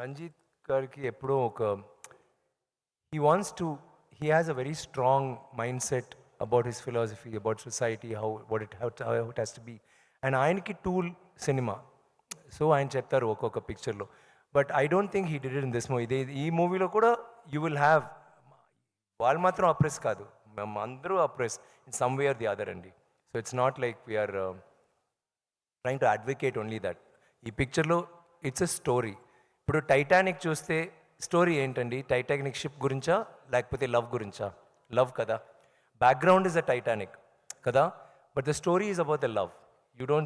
B: రంజిత్ గారికి ఎప్పుడో ఒక he has a very strong mindset about his philosophy, about society, how it has to be. And ఆయనకి టూల్ సినిమా, సో ఆయన చెప్తారు ఒక్కొక్క పిక్చర్లో. But I don't think he did it in this movie. ఈ మూవీలో కూడా యూ విల్ హ్యావ్, వాళ్ళు మాత్రం అప్రెస్ కాదు, మేము అందరూ oppress in some way are the other అండి. So it's not like we're trying to advocate only that. ఈ పిక్చర్లో ఇట్స్ అ స్టోరీ. ఇప్పుడు టైటానిక్ చూస్తే స్టోరీ ఏంటండి? టైటానిక్ షిప్ గురించా లేకపోతే లవ్ గురించా? లవ్ కదా. బ్యాక్గ్రౌండ్ ఇస్ అ టైటానిక్ కదా, but the story is about the love.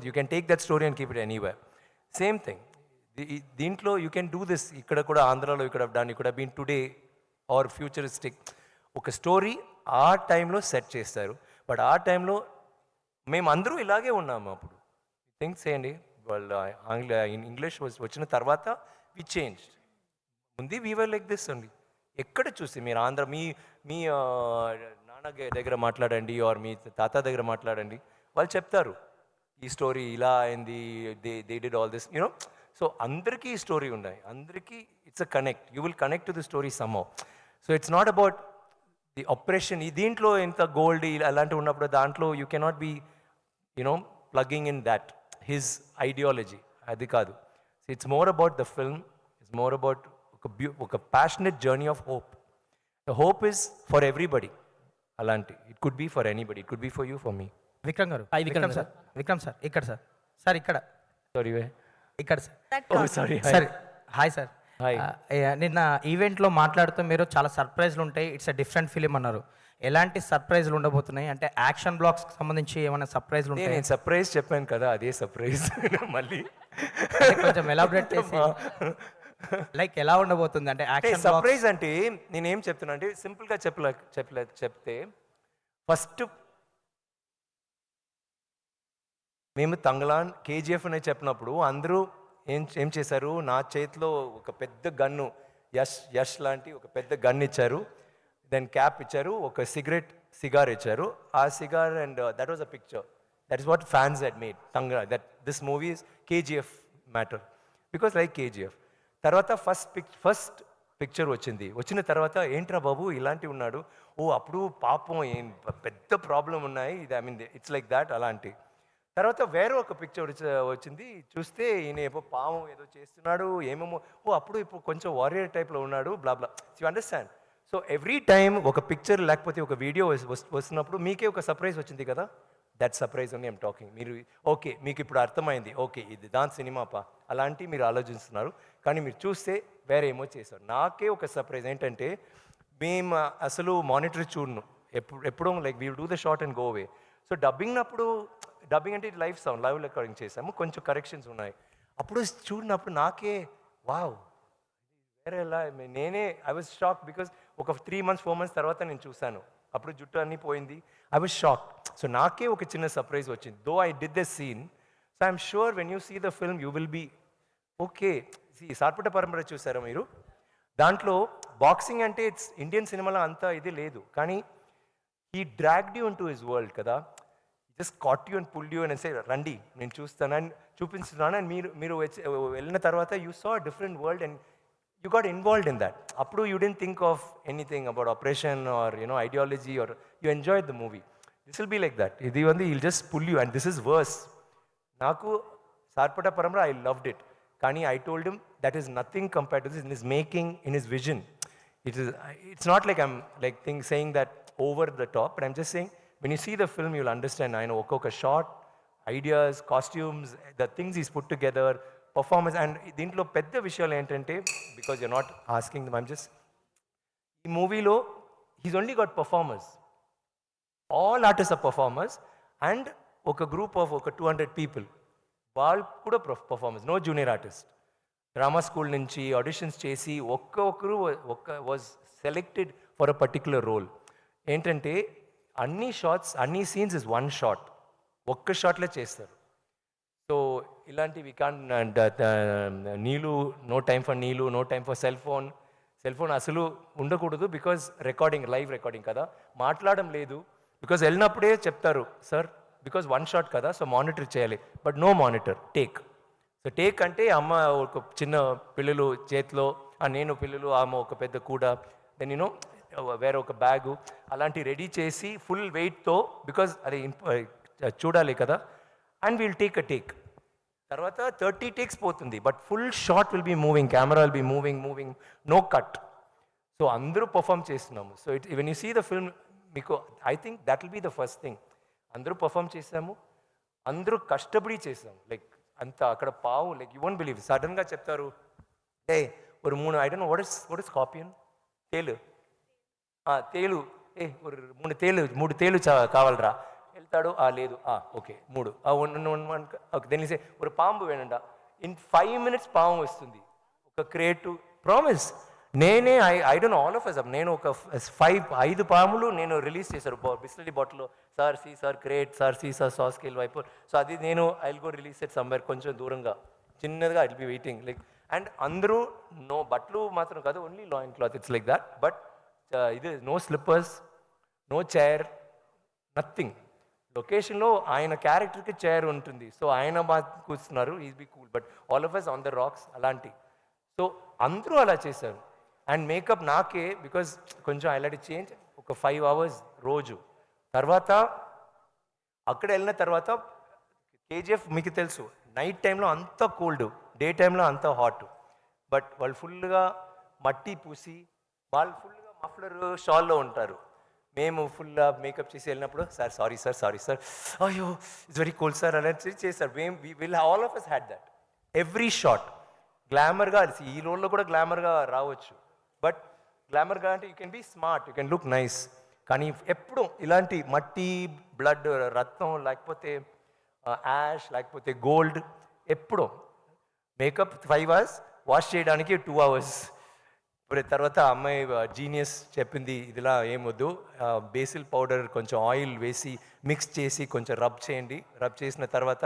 B: You can take that story and keep it anywhere. Same thing దీంట్లో you can do this. ఇక్కడ కూడా ఆంధ్రాలో ఇక్కడ డన్, ఇక్కడ బీన్ టుడే ఆర్ ఫ్యూచరిస్టిక్. ఒక story ఆ టైంలో సెట్ చేస్తారు, బట్ ఆ టైంలో మేము అందరూ ఇలాగే ఉన్నాము. అప్పుడు థింక్స్ చేయండి, వాళ్ళు ఇంగ్లీష్ వచ్చిన తర్వాత వి చేంజ్. ముందు వీ వర్ లైక్ దిస్ అండి. ఎక్కడ చూసి మీరు ఆంధ్ర మీ మీ నాన్న దగ్గర మాట్లాడండి ఆర్ మీ తాత దగ్గర మాట్లాడండి, వాళ్ళు చెప్తారు ఈ స్టోరీ ఇలా అయింది, they did all this you know. So అందరికీ ఈ స్టోరీ ఉన్నాయి, అందరికీ it's a connect. You will connect to the story somehow. So it's not about the operation. ఈ దీంట్లో ఎంత గోల్డ్ అలాంటివి ఉన్నప్పుడు దాంట్లో you cannot be you know plugging in that his ideology. అది కాదు. It's more about the film, it's more about ఒక passionate journey of hope. The hope is for everybody. అలాంటి it could be for anybody, it could be for you, for me.
H: Vikram garu, Vikram sir, Vikram sir ఇక్కడ sir, sir ఇక్కడ,
B: sorry
H: ఇక్కడ sir,
B: sorry.
H: Sir hi sir.
B: Hi.
H: నిన్న ఈవెంట్లో మాట్లాడుతూ మీరు చాలా సర్ప్రైజ్లు ఉంటాయి, ఇట్స్ అ డిఫరెంట్ ఫిలిం అన్నారు. ఎలాంటి సర్ప్రైజ్లు ఉండబోతున్నాయి? అంటే యాక్షన్ బ్లాక్స్కి సంబంధించి ఏమైనా సర్ప్రైజ్లు ఉంటాయి?
B: నేను సర్ప్రైజ్ చెప్పాను కదా, అదే సర్ప్రైజ్ మళ్ళీ
H: కొంచెం ఎలాబరేట్ చేసి లైక్ ఎలా ఉండబోతుంది అంటే యాక్షన్
B: సర్ప్రైజ్ అంటే నేనేం చెప్తున్నా అంటే సింపుల్గా చెప్తే ఫస్ట్ మేము తంగలాన్ కేజీఎఫ్ అని చెప్పినప్పుడు అందరూ ఏం చేశారు, నా చేతిలో ఒక పెద్ద గన్ను, యష్ లాంటి ఒక పెద్ద గన్ ఇచ్చారు, దెన్ క్యాప్ ఇచ్చారు, ఒక సిగార్ ఇచ్చారు. ఆ cigar and that was a picture. That is what fans had made Thangalaan, that this movie is KGF matter, because like KGF. తర్వాత ఫస్ట్ పిక్చర్ వచ్చిన తర్వాత ఏంట్రా బాబు ఇలాంటివి ఉన్నాడు, ఓ అప్పుడు పాపం ఏం పెద్ద ప్రాబ్లం ఉన్నాయి, ఇది I mean it's like that అలాంటి. తర్వాత వేరే ఒక పిక్చర్ వచ్చింది, చూస్తే ఈయన ఏమో పాము ఏదో చేస్తున్నాడు ఏమేమో, ఓ అప్పుడు ఇప్పుడు కొంచెం వారియర్ టైప్లో ఉన్నాడు, blah blah. You understand? So every time ఒక పిక్చర్ లేకపోతే ఒక వీడియో వస్తున్నప్పుడు మీకే ఒక సర్ప్రైజ్ వచ్చింది కదా, దట్ సర్ప్రైజ్ అని ఐమ్ టాకింగ్. మీరు ఓకే మీకు ఇప్పుడు అర్థమైంది, ఓకే ఇది దాని సినిమాపా అలాంటి మీరు ఆలోచిస్తున్నారు, కానీ మీరు చూస్తే వేరే ఏమో చేశారు. నాకే ఒక సర్ప్రైజ్ ఏంటంటే మేము అసలు మానిటర్ చూడను ఎప్పుడూ, like we will do the short and go away. So dubbing అంటే లైవ్ సౌండ్, లైవ్ రికార్డింగ్ చేసాము, కొంచెం కరెక్షన్స్ ఉన్నాయి. అప్పుడు చూడినప్పుడు నాకే వావ్ వేరే ఎలా, నేనే ఐ వాజ్ షాక్, బికాస్ ఒక 3 months 4 months తర్వాత నేను చూశాను, అప్పుడు జుట్టు అన్నీ పోయింది, ఐ వాజ్ షాక్. సో నాకే ఒక చిన్న సర్ప్రైజ్ వచ్చింది, though I did the scene. So I'm sure when you see the film you will be okay. Sarpatta Parambarai చూసారా మీరు? దాంట్లో బాక్సింగ్ అంటే ఇట్స్ ఇండియన్ సినిమాలో అంత ఇది లేదు, కానీ he dragged you in to his world కదా. Just caught you and pull you and say రండి నేను చూస్తానని చూపిస్తున్నాను, అండ్ మీరు వెళ్ళిన తర్వాత you saw different world and you got involved in that. అప్పుడు you didn't think of anything about operation or you know ideology or you enjoy the movie. This will be like that. ఇది will just pull you and this is worse. నాకు సార్పట పరంపర I loved it, కానీ I told him that is nothing compared to this in his making, in his vision. It's not like I'm like saying that over the top, but I'm just saying when you see the film you'll understand. I know oka shot, ideas, costumes, the things he's put together, performance, and దీంట్లో పెద్ద విషయాలు ఏంటంటే, because you're not asking them, I'm just ఈ మూవీలో he's only got performers, all artists are performers, and ఒక group of ఒక 200 people వాళ్ళు కూడా performers, no junior artist. Drama school నుంచి ఆడిషన్స్ చేసి ఒక్కొక్కరు was selected for a particular role. ఏంటంటే అన్ని షాట్స్ అన్ని సీన్స్ ఇస్ వన్ షాట్, ఒక్క షాట్లో చేస్తారు. సో ఇలాంటివి నీళ్ళు, నో టైం ఫర్ నీళ్ళు, no time for cell phone అసలు ఉండకూడదు. బికాజ్ రికార్డింగ్, లైవ్ రికార్డింగ్ కదా, మాట్లాడడం లేదు. బికాజ్ వెళ్ళినప్పుడే చెప్తారు సార్, బికాజ్ వన్ షాట్ కదా, సో మానిటర్ చేయాలి. But no monitor, take. So take అంటే అమ్మ ఒక చిన్న పిల్లలు చేతిలో, నేను పిల్లలు, ఆమె ఒక పెద్ద కూడ, దెన్ యూనో వేరే ఒక బ్యాగు అలాంటి రెడీ చేసి ఫుల్ వెయిట్తో, బికాజ్ అది చూడాలి కదా. And will take a take. తర్వాత 30 టేక్స్ పోతుంది, but full shot will be moving, camera will be moving, no cut. So అందరూ పర్ఫామ్ చేస్తున్నాము. So when you see the film, మీకు I think that will be the first thing. అందరూ perform చేసాము, అందరూ కష్టపడి చేసాము. లైక్ అంత అక్కడ పావు, లైక్ యూ వోంట్ బిలీవ్, సడన్గా చెప్తారు ఏ ఒక 3, I don't know what is scorpion, తేలు, తేలు, ఒక 3 తేలు కావాలరా, వెళ్తాడు, లేదు, ఓకే 3, ఓకే తెలిసే ఒక పాంపు వేనండా, ఇన్ 5 minutes పాము వస్తుంది, ఒక క్రియేటివ్ ప్రామిస్. నేనే I don't know all of us, నేను ఒక 5 పాములు నేను రిలీజ్ చేశారు బిస్లరీ బాటిల్లో. Sir see sir create, sir see sir sauce scale వైపు. సో అది నేను I will go release it somewhere, కొంచెం దూరంగా చిన్నదిగా I will be waiting. Like and అందరూ నో బట్టలు మాత్రం కాదు, only loin cloth, it's like that. But ఇది no slippers, no chair, nothing. లొకేషన్లో ఆయన క్యారెక్టర్కి చైర్ ఉంటుంది, సో ఆయన బాగా కూర్చున్నారు, is be cool. But all of us on the rocks అలాంటి. సో అందరూ అలా చేశారు. అండ్ మేకప్ నాకే, బికాజ్ కొంచెం ఐ చేంజ్, ఒక 5 hours రోజు. తర్వాత అక్కడ వెళ్ళిన తర్వాత కేజీఎఫ్ మీకు తెలుసు, నైట్ టైంలో అంత కోల్డ్, డే టైంలో అంత హాట్. బట్ వాళ్ళు ఫుల్గా మట్టి పూసి, వాళ్ళు ఫుల్గా మఫ్లర్ షాల్లో ఉంటారు. మేము ఫుల్గా మేకప్ చేసి వెళ్ళినప్పుడు సార్ సారీ సార్, అయ్యో ఇట్స్ వెరీ కోల్డ్ సార్ అలా చేశారు. Will all of us had that. Every shot గ్లామర్గా, ఈ రోల్లో కూడా గ్లామర్గా రావచ్చు, బట్ గ్లామర్గా అంటే you can be smart, you can look nice. కానీ ఎప్పుడు ఇలాంటి మట్టి, బ్లడ్, రక్తం, లేకపోతే యాష్, లేకపోతే గోల్డ్, ఎప్పుడో మేకప్ 5 hours, వాష్ చేయడానికి 2 hours. తర్వాత అమ్మాయి జీనియస్ చెప్పింది, ఇదిలా ఏమొద్దు, బేసిల్ పౌడర్ కొంచెం ఆయిల్ వేసి మిక్స్ చేసి కొంచెం రబ్ చేయండి. రబ్ చేసిన తర్వాత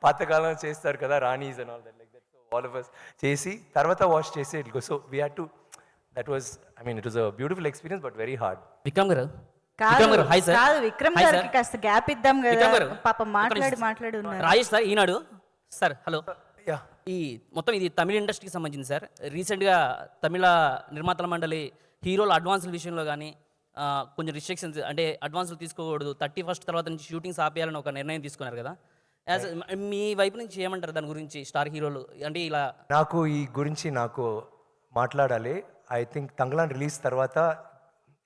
B: పాతకాలం చేస్తారు కదా ranis and all that, like that. So all of us చేసి తర్వాత వాష్ చేసి it go. So we had to, that was, I mean it was a beautiful experience, but very hard.
I: Vikram garu,
A: కాదు విక్రమ్ గారికి కాస్త గ్యాప్ ఇద్దాం కదా, పాప మాట్లాడి ఉన్నారు.
I: రాజేష్ సార్, ఈనాడు సార్, హలో.
B: యా,
I: ఈ మొత్తం ఇది తమిళ ఇండస్ట్రీకి సంబంధించింది సార్. రీసెంట్గా తమిళ నిర్మాతల మండలి హీరోల అడ్వాన్సుల విషయంలో కానీ కొంచెం రిస్ట్రిక్షన్స్, అంటే అడ్వాన్సులు తీసుకోకూడదు, 31st తర్వాత నుంచి షూటింగ్స్ ఆపేయాలని ఒక నిర్ణయం తీసుకున్నారు కదా. యాజ్ మీ వైపు నుంచి ఏమంటారు దాని గురించి? స్టార్ హీరోలు అంటే ఇలా,
B: నాకు ఈ గురించి మాట్లాడాలి. ఐ థింక్ తంగలాన్ రిలీజ్ తర్వాత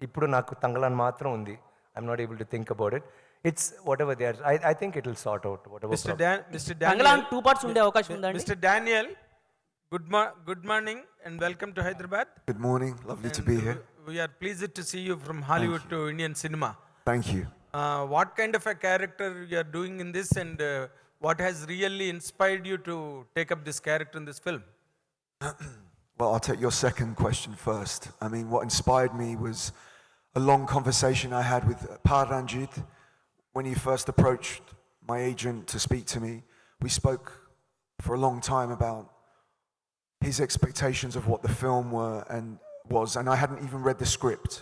B: ఇప్పుడు నాకు తంగలాన్ మాత్రం ఉంది. I'm not able to think about it. It's whatever they are. I think it will sort out whatever.
J: Mr. Daniel,
I: Thangalaan 2 parts ఉండే అవకాశం ఉందండి.
J: Mr. Daniel, good morning and welcome to Hyderabad.
K: Good morning, lovely to be here.
J: We are pleased to see you from Hollywood to Indian cinema.
K: Thank you.
J: What kind of a character you are doing in this, and what has really inspired you to take up this character in this film?
K: Well, I'll take your second question first. I mean, what inspired me was a long conversation I had with Par Ranjit. When he first approached my agent to speak to me, we spoke for a long time about his expectations of what the film was, and I hadn't even read the script.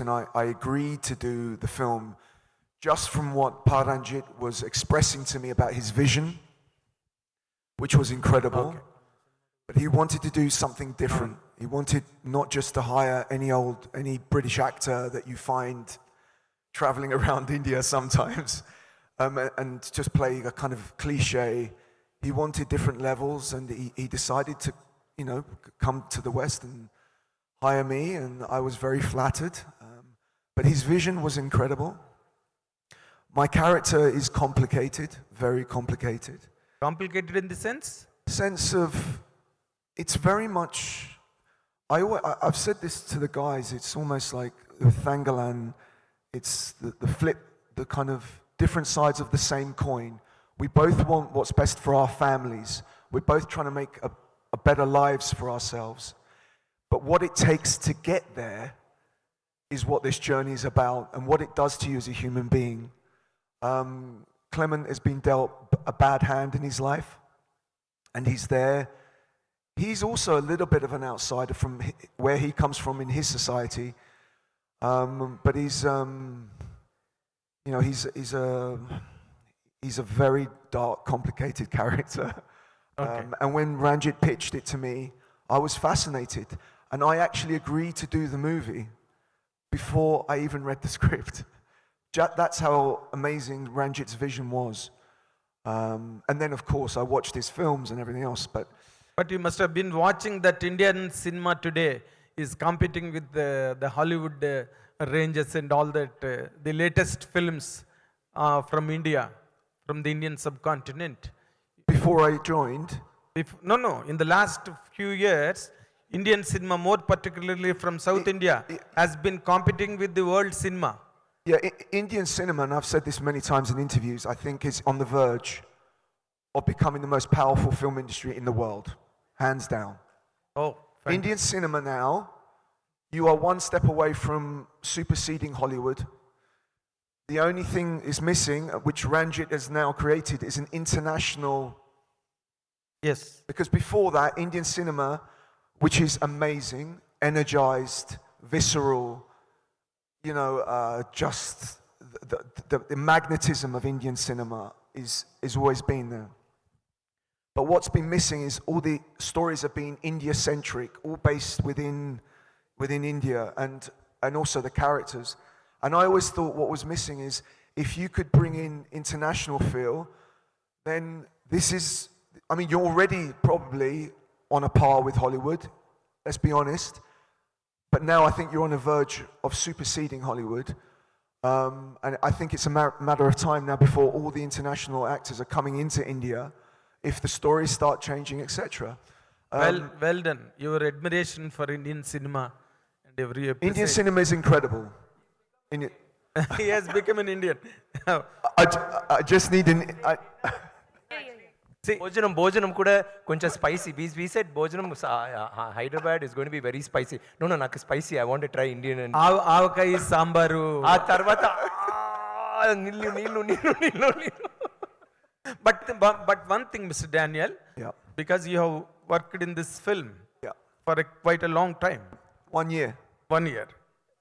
K: And I agreed to do the film just from what Paranjit was expressing to me about his vision, which was incredible. Okay. But he wanted to do something different. He wanted not just to hire any British actor that you find traveling around India sometimes, and just play a kind of cliche. He wanted different levels, and he decided to, come to the West and hire me, and I was very flattered. But his vision was incredible. My character is complicated, very complicated.
J: Complicated in the sense?
K: Sense of, it's very much, I've said this to the guys, it's almost like with Thangalan, it's the flip, the kind of different sides of the same coin. We both want what's best for our families. We're both trying to make a better lives for ourselves. But what it takes to get there is what this journey is about and what it does to you as a human being. Clement has been dealt a bad hand in his life, and he's there. He's also a little bit of an outsider from where he comes from in his society, but he's a very dark, complicated character.
J: Okay.
K: And when Ranjit pitched it to me, I was fascinated, and I actually agreed to do the movie before I even read the script. That's how amazing Ranjit's vision was. And then, of course, I watched his films and everything else, but
J: you must have been watching that Indian cinema today is competing with the Hollywood ranges and all that, the latest films from India, from the Indian subcontinent.
K: before I joined,
J: In the last few years, Indian cinema, more particularly from South India, has been competing with the world cinema.
K: yeah, Indian cinema, and I've said this many times in interviews, I think is on the verge of becoming the most powerful film industry in the world, hands down.
J: Oh,
K: Indian cinema now, you are one step away from superseding Hollywood. The only thing is missing, which Ranjit has now created, is an international.
J: yes.
K: Because before that, Indian cinema, which is amazing, energized, visceral, just the magnetism of Indian cinema is always been there. But what's been missing is all the stories have been India-centric, all based within India, and also the characters. And I always thought what was missing is if you could bring in international feel, then you're already probably on a par with Hollywood, let's be honest. But now I think you're on the verge of superseding Hollywood. And I think it's a matter of time now before all the international actors are coming into India, if the stories start changing, etc.
J: Well done. Your admiration for Indian cinema and every episode.
K: Indian cinema is incredible.
J: He has become an Indian.
K: I just need
B: భోజనం కూడా కొంచెం spicy we said భోజనం Hyderabad is going to be very spicy no నాకు spicy I want to try Indian and
J: avakaya sambar
B: ఆ తర్వాత నీళ్ళు
J: but one thing, Mr. Daniel,
K: Yeah.
J: because you have worked in this film
K: Yeah.
J: for quite a long time,
K: 1 year.
J: 1 year,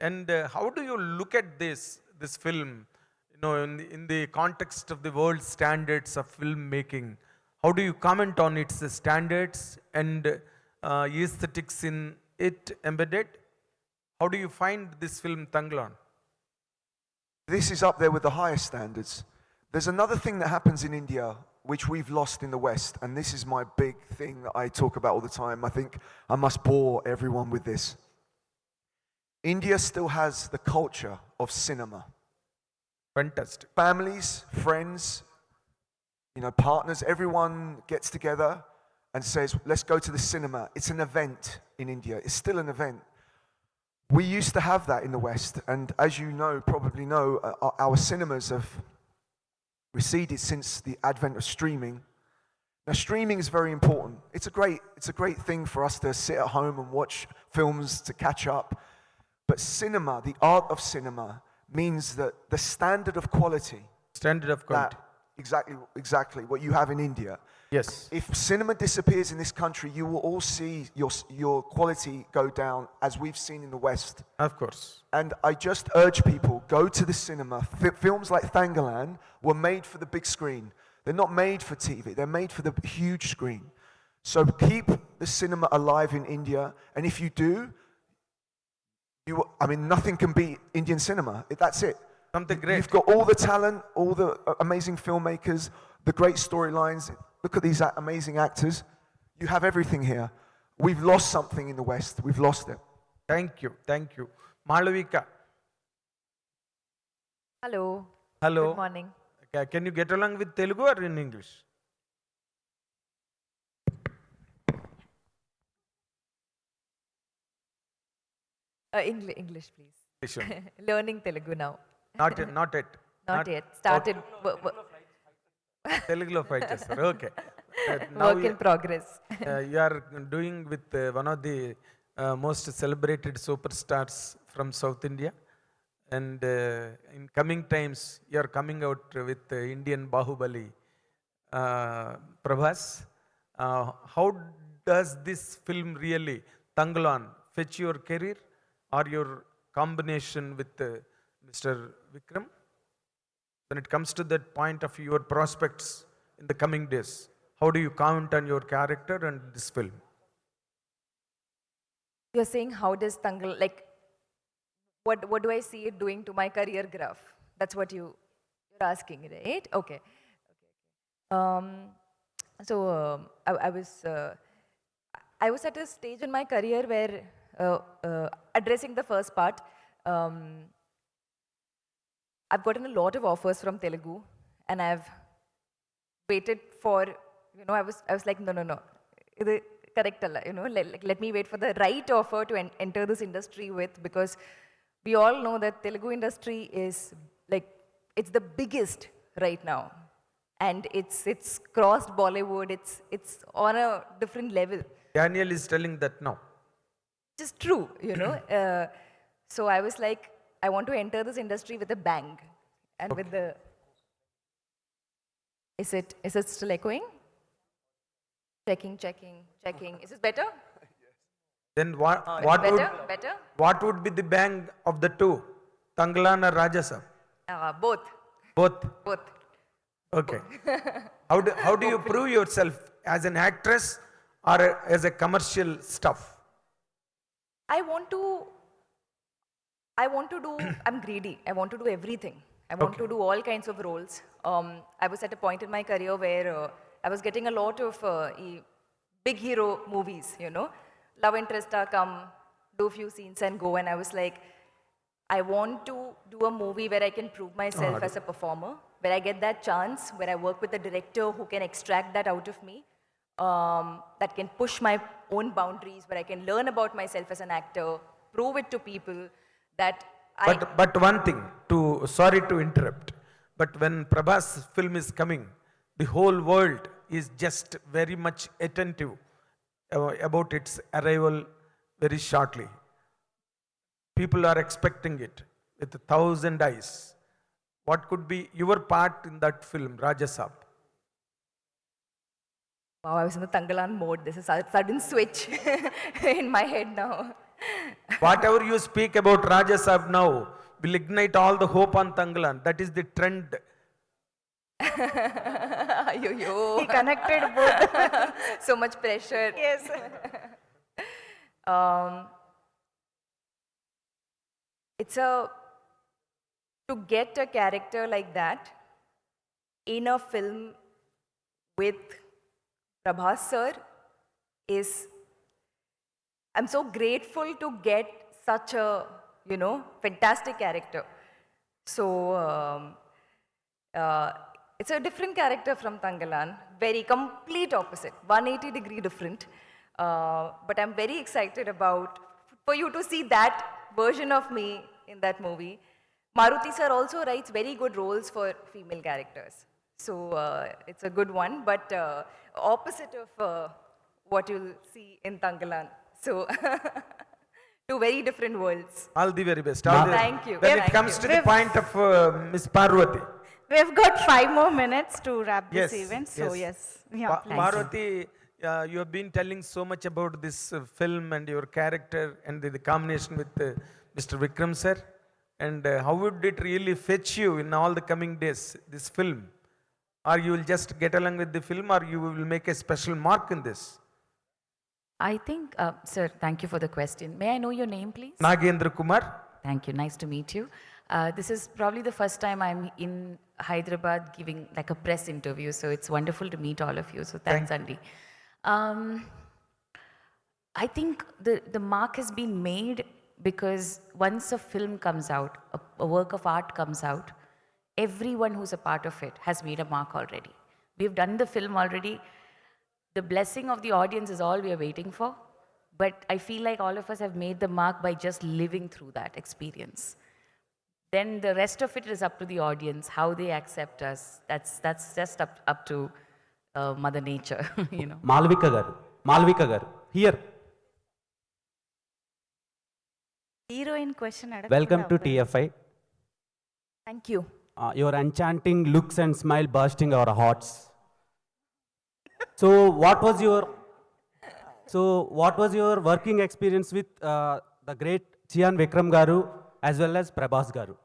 J: and how do you look at this film, in the context of the world standards of filmmaking? How do you comment on its standards and aesthetics in it embedded? How do you find this film, Tanglan?
K: This is up there with the highest standards. There's another thing that happens in India which we've lost in the West, and this is my big thing that I talk about all the time. I think I must bore everyone with this. India still has the culture of cinema.
J: Fantastic.
K: Families, friends, partners, everyone gets together and says, let's go to the cinema. It's an event in India. It's still an event. We used to have that in the West, and as you probably know, our cinemas have receded since the advent of streaming. Now, streaming is very important. It's a great thing for us to sit at home and watch films to catch up. But cinema, the art of cinema, means that the standard of quality, exactly what you have in India.
J: Yes.
K: If cinema disappears in this country, you will all see your quality go down, as we've seen in the West.
J: Of course.
K: And I just urge people, go to the cinema. Films like Thangalan were made for the big screen. They're not made for TV. They're made for the huge screen. So keep the cinema alive in India. And if you do, nothing can beat Indian cinema. That's it.
J: Something great.
K: You've got all the talent, all the amazing filmmakers, the great storylines. Look at these amazing actors. You have everything here. We've lost something in the West. We've lost it.
J: Thank you. Malavika.
L: Hello.
J: Hello.
L: Good morning.
J: Can you get along with Telugu or in English?
L: English, please.
J: Sure.
L: Learning Telugu now.
J: Not yet.
L: Not yet. Started.
J: తెలుగులో fight చేస్తారు. Okay.
A: Work in progress.
J: You are doing with one of the most celebrated superstars from South India. And in coming times, you are coming out with Indian Bahubali, Prabhas. How does this film really, Tangalan, fetch your career or your combination with Mr. Vikram? When it comes to that point of your prospects in the coming days, how do you comment on your character and this film?
A: You're saying how does Tangal, like, what do I see it doing to my career graph? That's what you're asking, right? Okay. So I was at a stage in my career where addressing the first part, I've gotten a lot of offers from Telugu, and I've waited for, I was like, no, இது correct alla, let me wait for the right offer to enter this industry with, because we all know that Telugu industry is like, it's the biggest right now, and it's crossed Bollywood, it's on a different level.
J: Daniel is telling that now.
A: Which is true, so I was like, I want to enter this industry with a bang, and with the, is it still echoing? Checking. Is this better?
J: Then what would be the bang of the two, Tangalan or Rajasab?
A: Both.
J: Okay. How do you prove yourself as an actress or as a commercial stuff?
A: I want to do, I'm greedy. I want to do everything. I want to do all kinds of roles. I was at a point in my career where I was getting a lot of big hero movies, love interest come, do few scenes and go. And I was like, I want to do a movie where I can prove myself as a performer, where I get that chance, where I work with a director who can extract that out of me, that can push my own boundaries, where I can learn about myself as an actor, prove it to people that
J: But one thing, sorry to interrupt, but when Prabhas film is coming, the whole world is just very much attentive about its arrival very shortly. People are expecting it with 1,000 eyes. What could be your part in that film, Rajasab?
A: Wow, I was in the Tangalan mode. This is a sudden switch in my head now.
J: Whatever you speak about Rajasab now will ignite all the hope on Tangalan. That is the trend.
A: He connected both. So much pressure. Yes. To get a character like that in a film with Prabhas sir is, I'm so grateful to get such a, fantastic character. So, it's a different character from Tangalan, very complete opposite, 180-degree different. But I'm very excited for you to see that version of me in that movie. Maruti sir also writes very good roles for female characters. So it's a good one, but opposite of what you'll see in Tangalan. So two very different worlds.
J: All the very best.
A: Thank you.
J: When it comes to the point of Miss Parvati.
A: We've got 5 more minutes to wrap this
J: Yes,
A: event. So yes.
J: Parvati, you have been telling so much about this film and your character and the combination with Mr. Vikram sir. And how would it really fetch you in all the coming days, this film? Or you will just get along with the film, or you will make a special mark in this?
L: I think, sir, thank you for the question. May I know your name, please?
J: Nagendra Kumar.
L: Thank you. Nice to meet you. This is probably the first time I'm in Hyderabad giving like a press interview, so it's wonderful to meet all of you. So thanks, Andy. I think the mark has been made because once a film comes out, a work of art comes out, everyone who's a part of it has made a mark already. We've done the film already. The blessing of the audience is all we are waiting for. But I feel like all of us have made the mark by just living through that experience. then the rest of it is up to the audience, how they accept us. That's just up to Mother Nature, you know.
M: Malvika garu, here.
A: Heroine question
M: Welcome to TFI.
A: Thank you.
M: Your enchanting looks and smile bursting our hearts. So what was your working experience with the great Chian Vikram garu as well as Prabhas garu?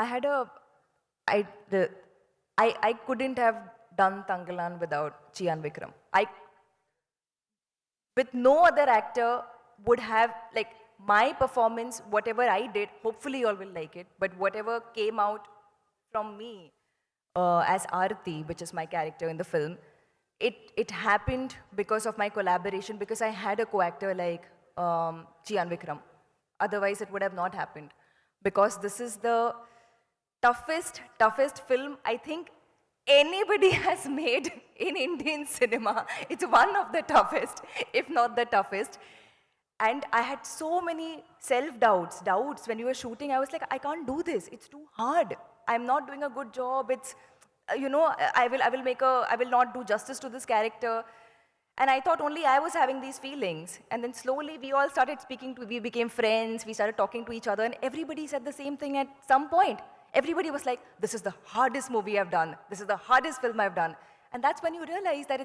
N: I had I couldn't have done Tangalan without Chian Vikram. With no other actor would have, like, my performance, whatever I did, hopefully you all will like it, but whatever came out from me as Aarti, which is my character in the film, it happened because of my collaboration, because I had a co-actor like Chian Vikram. Otherwise, it would have not happened. Because this is the toughest film I think anybody has made in Indian cinema. It's one of the toughest, if not the toughest. And I had so many doubts when we were shooting. I was like, I can't do this. It's too hard. I'm not doing a good job. It's, I will not do justice to this character. And I thought only I was having these feelings. And then slowly we all started we became friends, we started talking to each other, and everybody said the same thing at some point. Everybody was like, this is the hardest movie I've done. This is the hardest film I've done. And that's when you realize that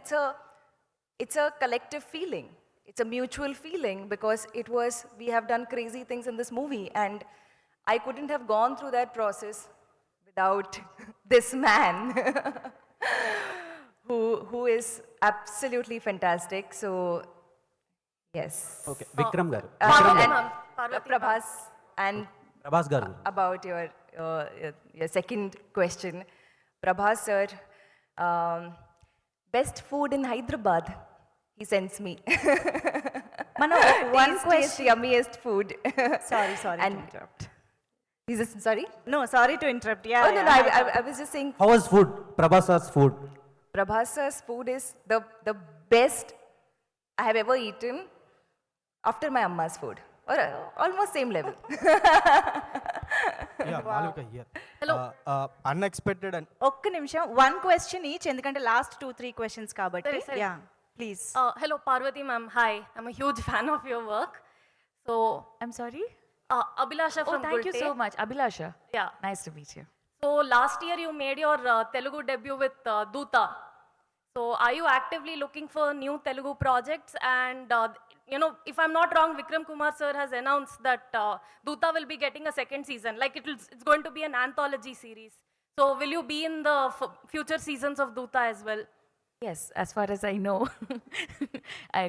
N: it's a collective feeling. It's a mutual feeling, because we have done crazy things in this movie. And I couldn't have gone through that process without this man. Who is absolutely fantastic. So, yes.
M: Okay, Vikram garu.
N: Prabhas, and
M: Prabhas garu.
N: about your second question, Prabhas sir, best food in Hyderabad, he sends me. One question, yummiest food.
A: Sorry
N: And
A: to interrupt.
N: Is this, sorry?
A: No, sorry to interrupt. Yeah.
N: Oh, no, I was just saying,
M: How was food? Prabhas sir's food.
N: Prabhas sir's food is the best I have ever eaten after my amma's food. Or almost same level.
M: Yeah, Malvika here.
N: Hello.
M: Unexpected and
A: ఒక్క నిమిషం, one question each, ఎందుకంటే last 2-3 questions కాబట్టి.
O: సరే.
A: Yeah please.
O: Hello, Parvati ma'am. Hi. I'm a huge fan of your work. So,
L: I'm sorry?
O: Abhilasha from
L: Thank you
O: Gulte.
L: so much. Abhilasha.
O: Yeah.
L: Nice to meet you.
O: So, last year you made your Telugu debut with Doota. So, are you actively looking for new Telugu projects? And, if I'm not wrong, Vikram Kumar sir has announced that Doota will be getting a second season. Like, it's going to be an anthology series. So, will you be in the future seasons of Doota as well?
L: Yes, as far as I know,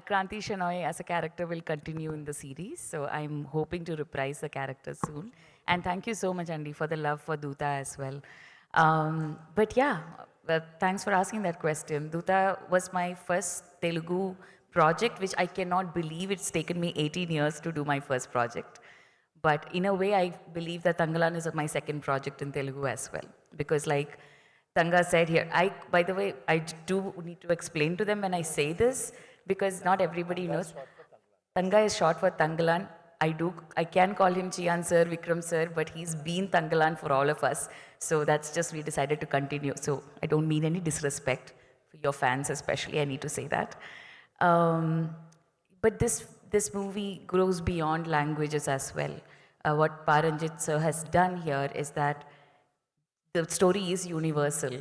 L: Kranti Shenoy as a character will continue in the series. So I'm hoping to reprise the character soon. And thank you so much, Andy, for the love for Doota as well. But yeah, thanks for asking that question. Doota was my first Telugu project, which I cannot believe it's taken me 18 years to do my first project. But in a way, I believe that Tangalan is my second project in Telugu as well. Because like Tanga said here, by the way, I do need to explain to them when I say this, because not everybody knows. Tanga is short for Tangalan. I can call him Chian sir, Vikram sir, but he's been Tangalan for all of us. So that's just, we decided to continue. So I don't mean any disrespect for your fans especially, I need to say that. But this movie grows beyond languages as well. What Paranjit sir has done here is that the story is universal.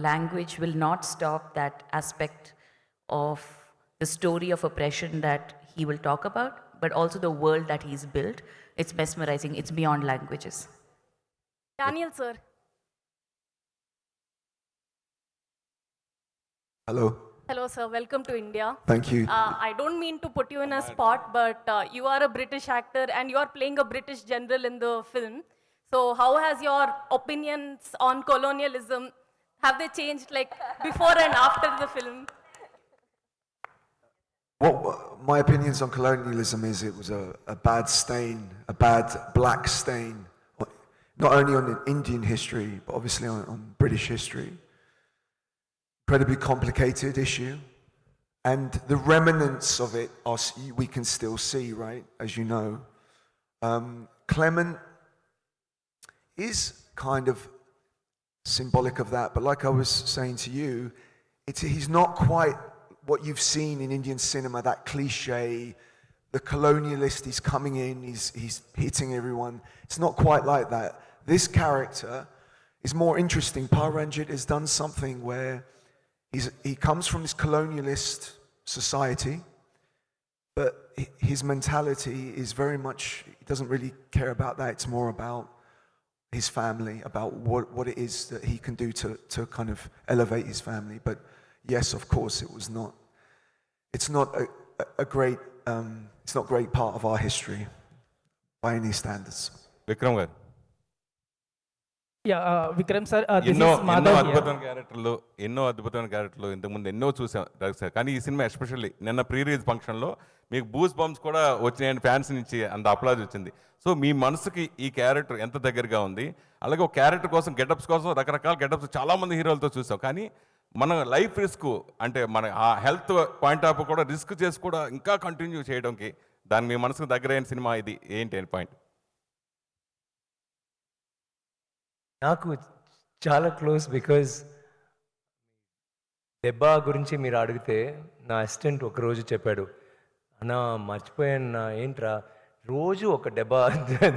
L: Language will not stop that aspect of the story of oppression that he will talk about, but also the world that he's built. It's mesmerizing. It's beyond languages.
O: Daniel sir.
K: Hello.
O: Hello sir, welcome to India.
K: Thank you.
O: I don't mean to put you in a spot, but you are a British actor and you are playing a British general in the film. So how has your opinions on colonialism, have they changed like before and after the film?
K: What my opinions on colonialism is, it was a bad stain, a bad black stain, not only on Indian history, but obviously on British history. Incredibly complicated issue. And the remnants of it we can still see, right, as you know. Clement is kind of symbolic of that, but like I was saying to you, he's not quite what you've seen in Indian cinema, that cliche, the colonialist, he's coming in, he's hitting everyone. It's not quite like that. This character is more interesting. Pa Ranjit has done something where he comes from this colonialist society, but his mentality is very much, he doesn't really care about that. It's more about his family, about what it is that he can do to kind of elevate his family. But yes, of course, it's not a great part of our history by any standards.
P: Vikram garu.
Q: Yeah, Vikram sir, this
P: ఎన్నో
Q: is Madhav here.
P: అద్భుతమైన క్యారెక్టర్లు ఇంతకుముందు ఎన్నో చూసాం sir. కానీ ఈ cinema especially నిన్న pre release ఫంక్షన్లో మీకు బూస్ బంప్స్ కూడా వచ్చినాయని ఫ్యాన్స్ నుంచి అంత అప్లాజ్ వచ్చింది. సో మీ మనసుకి ఈ క్యారెక్టర్ ఎంత దగ్గరగా ఉంది? అలాగే ఒక క్యారెక్టర్ కోసం గెటప్స్ కోసం రకరకాల గెటప్స్ చాలామంది హీరోలతో చూసాం. కానీ మన లైఫ్ రిస్క్ అంటే మన ఆ హెల్త్ పాయింట్ ఆఫ్ కూడా రిస్క్ చేసి కూడా ఇంకా కంటిన్యూ చేయడానికి దాని మీ మనసుకు దగ్గరైన సినిమా ఇది ఏంటి అని పాయింట్?
B: నాకు చాలా క్లోజ్ బికాజ్ దెబ్బ గురించి మీరు అడిగితే నా అసిస్టెంట్ ఒకరోజు చెప్పాడు, అన్నా మర్చిపోయాను ఏంట్రా, రోజు ఒక దెబ్బ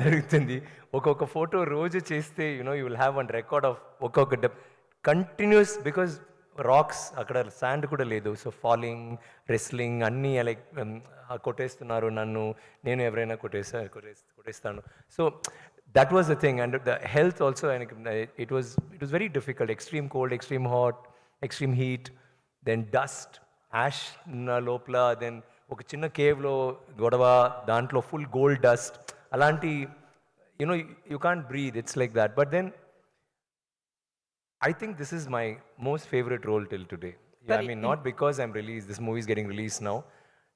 B: జరుగుతుంది, ఒక్కొక్క ఫోటో రోజు చేస్తే you will have one record of ఒక్కొక్క దెబ్బ కంటిన్యూస్. బికాజ్ రాక్స్ అక్కడ శాండ్ కూడా లేదు. సో ఫాలింగ్, రెస్లింగ్ అన్నీ లైక్ కొట్టేస్తున్నారు నన్ను, నేను ఎవరైనా కొట్టేస్తాను. So that was the thing, and the health also, and it was very difficult. Extreme cold, extreme hot, extreme heat, then dust, ash na lopla, then oka chinna cave lo godava dantlo full gold dust, alanti you can't breathe. It's like that. But then I think this is my most favorite role till today. Yeah, I mean, not because I'm released, this movie is getting released now.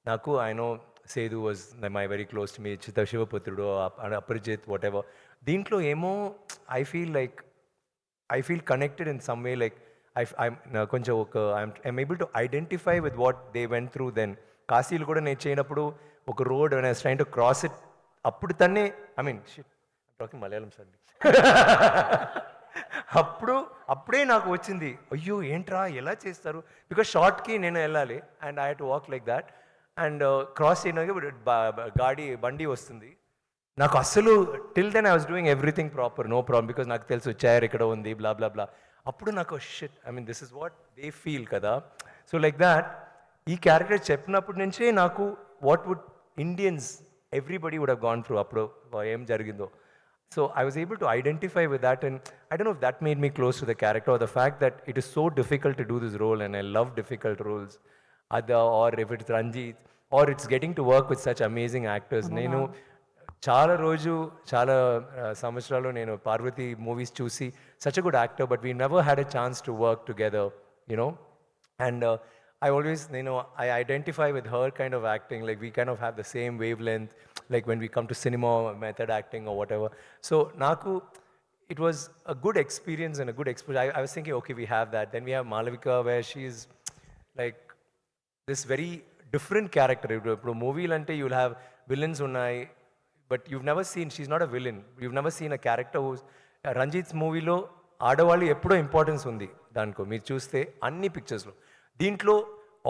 B: Naku, I know Sedu was my very close to me, Chita Shivaputrudu, Aparijit, whatever. Deentlo emo, I feel connected in some way, like I'm able to identify with what they went through then. Kasi kuda ne cheyinappudu oka road when I was trying to cross it, appudu tanne, I mean, shit, I'm talking Malayalam sir. అప్పుడే నాకు వచ్చింది, అయ్యో ఏంట్రా ఎలా చేస్తారు, because షార్ట్కి నేను వెళ్ళాలి and I have to walk like that and cross చేయడానికి బండి వస్తుంది. నాకు అస్సలు till then I was doing everything proper, no problem, because నాకు తెలుసు చైర్ ఇక్కడ ఉంది, బ్లా బ్లా బ్లా. అప్పుడు నాకు shit, I mean this is what they feel కదా. సో లైక్ దాట్ ఈ క్యారెక్టర్ చెప్పినప్పటి నుంచే నాకు what would Indians everybody would have gone through అప్పుడు ఏం జరిగిందో. So I was able to identify with that, and I don't know if that made me close to the character or the fact that it is so difficult to do this role, and I love difficult roles. Or if it's Ranjit, or it's getting to work with such amazing actors. Nenu chala samvatsaralu nenu Parvati movies chusi such a good actor, but we never had a chance to work together, and I always, I identify with her kind of acting, like we kind of have the same wavelength, like when we come to cinema, method acting or whatever. So Naku, it was a good experience and a good exposure. I was thinking, okay, we have that. Then we have Malavika, where she is like this very different character. If movie lante, you'll have villains unnai, but you've never seen, she's not a villain. You've never seen a character who's, Ranjit's movie lo, ఆడవాళ్ళు ఎప్పుడో importance ఉంది దానికో, మీరు చూస్తే అన్ని పిక్చర్స్లో. దీంట్లో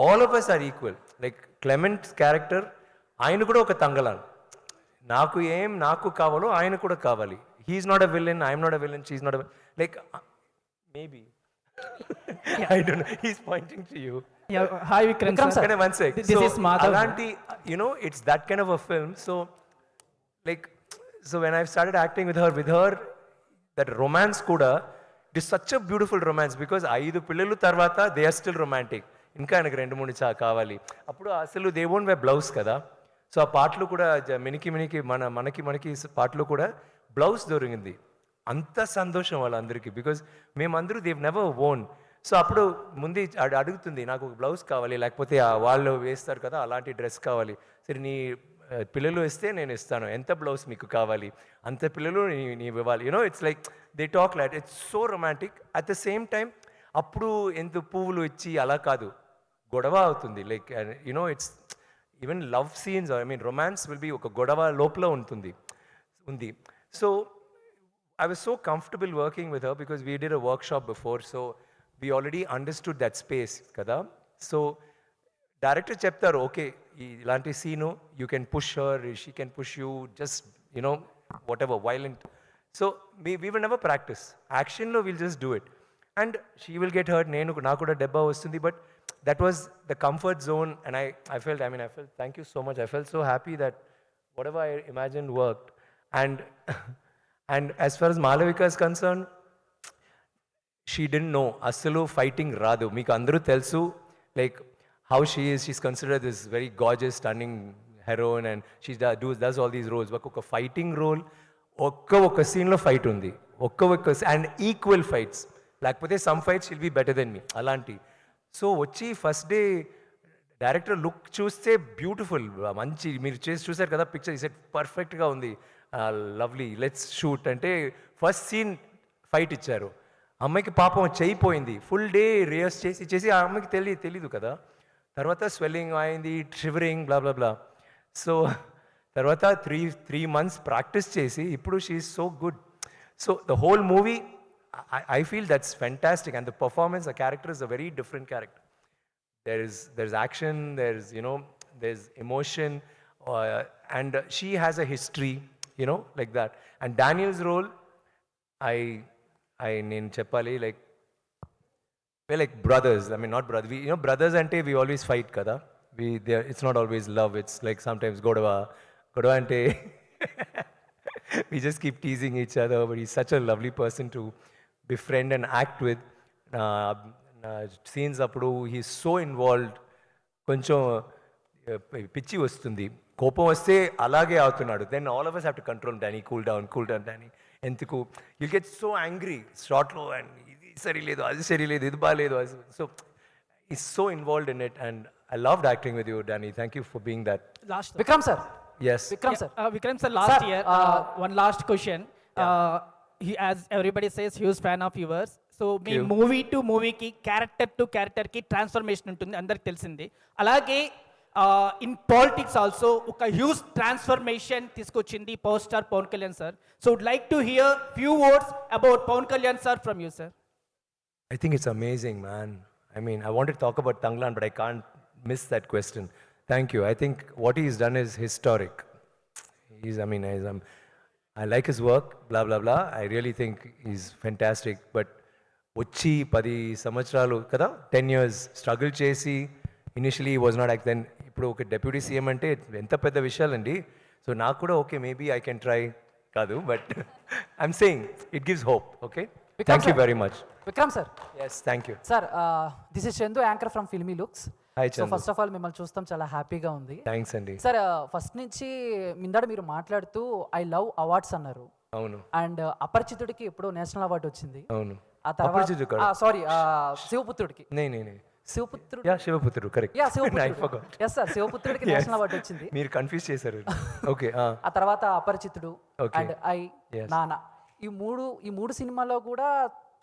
B: all of us are equal. Like Clement's character, ఆయన కూడా ఒక తంగలాన్, నాకు కావాలో ఆయన కూడా కావాలి. He's not a villain, I'm not a villain, she's not a, like maybe I don't know, he's pointing to you.
Q: Yeah, hi Vikram sir.
B: One sec.
Q: This is Madhav.
B: Alanti, it's that kind of a film. So when I started acting with her, that romance kuda, it is such a beautiful romance, because 5 పిల్లలు తర్వాత they are still romantic. ఇంకా ఆయనకు 2-3 కావాలి. అప్పుడు అసలు they won't wear blouse కదా. So ఆ పాటలు కూడా మనకి మనకి పాటలు కూడా బ్లౌజ్ దొరికింది. అంత సంతోషం వాళ్ళందరికీ, బికాజ్ మేమందరూ దేవ్ నెవర్ ఓన్. సో అప్పుడు ముందు అడుగుతుంది, నాకు ఒక బ్లౌజ్ కావాలి, లేకపోతే వాళ్ళు వేస్తారు కదా అలాంటి డ్రెస్ కావాలి. సరే నీ పిల్లలు వేస్తే నేను ఇస్తాను, ఎంత బ్లౌజ్ మీకు కావాలి అంత పిల్లలు నీవు ఇవ్వాలి. It's like they talk light, it's so romantic. At the same time అప్పుడు ఎంత పువ్వులు ఇచ్చి అలా కాదు, గొడవ అవుతుంది. Like it's even love scenes, I mean romance will be ఒక గొడవ లోపల ఉంటుంది. ఉంది. So I was so comfortable working with her because we did a workshop before, so we already understood that space kada. So director చెప్తారు okay ఇలాంటి scene you can push her, she can push you, just you know whatever violent. So we will never practice. యాక్షన్లో will just do it and she will get hurt, నాకు కూడా దెబ్బ వస్తుంది. But that was the comfort zone, and I felt, thank you so much, I felt so happy that whatever I imagined worked. And as far as Malavika is concerned, she didn't know అస్సలు fighting రాదు. మీకు అందరూ తెలుసు like how she's considered this very gorgeous, stunning heroine, and she does all these roles. ఒక fighting role ఒక్క సీన్లో fight ఉంది, ఒక్క అండ్ ఈక్వల్ ఫైట్స్, లేకపోతే some fights will be better than me అలాంటి. సో వచ్చి ఫస్ట్ డే డైరెక్టర్ లుక్ చూస్తే beautiful, మంచి మీరు చూసారు కదా పిక్చర్, ఈ సెట్ పర్ఫెక్ట్గా ఉంది, లవ్లీ, లెట్స్ షూట్ అంటే ఫస్ట్ సీన్ ఫైట్ ఇచ్చారు. అమ్మాయికి పాపం చేయిపోయింది, ఫుల్ డే రిహర్స్ చేసి ఆ అమ్మాయికి తెలీదు కదా. తర్వాత స్వెల్లింగ్ అయింది, షివరింగ్, బ్లా బ్లా బ్లా. సో తర్వాత త్రీ మంత్స్ ప్రాక్టీస్ చేసి ఇప్పుడు she is so good. So the whole movie I feel that's fantastic, and the performance, the character is a very different character. There's action, there's emotion, and she has a history, like that. And Daniel's role, నేను చెప్పాలి, like we're like brothers. I mean, not brothers. Brothers ante we always fight kada. It's not always love. It's like sometimes godava ante we just keep teasing each other. But he's such a lovely person to befriend and act with. Scenes appudu he's so involved. కొంచెం పిచ్చి వస్తుంది, కోపం వస్తే అలాగే అవుతున్నాడు. Then all of us have to control Danny, cool down Danny. ఎందుకు you get so angry షార్ట్లో, and ఇది సరిలేదు, అది సరిలేదు, ఇది బాగాలేదు. So he's so involved in it, and I loved acting with you, Danny. Thank you for being that.
Q: Last Vikram sir.
B: Yes.
Q: Vikram sir, last year, one last question. He, as everybody says, huge fan of yours. So మీ movie to మూవీకి, character to క్యారెక్టర్కి transformation ఉంటుంది, అందరికి తెలిసింది. అలాగే in politics also ఒక huge transformation తీసుకొచ్చింది power star Pawan Kalyan sir. So would like to hear few words about Pawan Kalyan sir from you sir.
B: I think it's amazing, man. I mean, I wanted to talk about Tanglan, but I can't miss that question. Thank you. I think what he's done is historic. I like his work, blah, blah, blah. I really think he's fantastic. But వచ్చి 10 సంవత్సరాలు కదా, 10 years struggle చేసి, initially was not act, then ఇప్పుడు ఒక deputy CM అంటే ఎంత పెద్ద విషయాలండి. So నాకు కూడా okay, maybe I can try కాదు, but I'm saying it gives hope. Okay, thank you very much.
Q: Vikram sir.
B: Yes, thank you
Q: sir. This is Chandu, anchor from Filmy Looks.
B: Hi
Q: so first of all మిమ్మల్ని చూస్తాం చాలా హ్యాపీగా ఉంది.
B: Thanks అండి.
Q: Sir, first నుంచి మిందాడ మీరు మాట్లాడుతూ ఐ లవ్ అవార్డ్స్ అన్నారు.
B: అవును.
Q: అండ్ అపరిచితుడికి ఎప్పుడో నేషనల్ అవార్డు వచ్చింది.
B: అవును.
Q: ఆ తర్వాత సారీ, శివపుత్రుడికి
B: శివపుత్రుడు కరెక్ట్.
Q: ఎస్ సార్, శివపుత్రుడికి నేషనల్ అవార్డు వచ్చింది.
B: మీరు కన్ఫ్యూజ్ చేశారు. ఓకే.
Q: ఆ తర్వాత అపరిచితుడు అండ్ నాన్న, ఈ మూడు సినిమాలో కూడా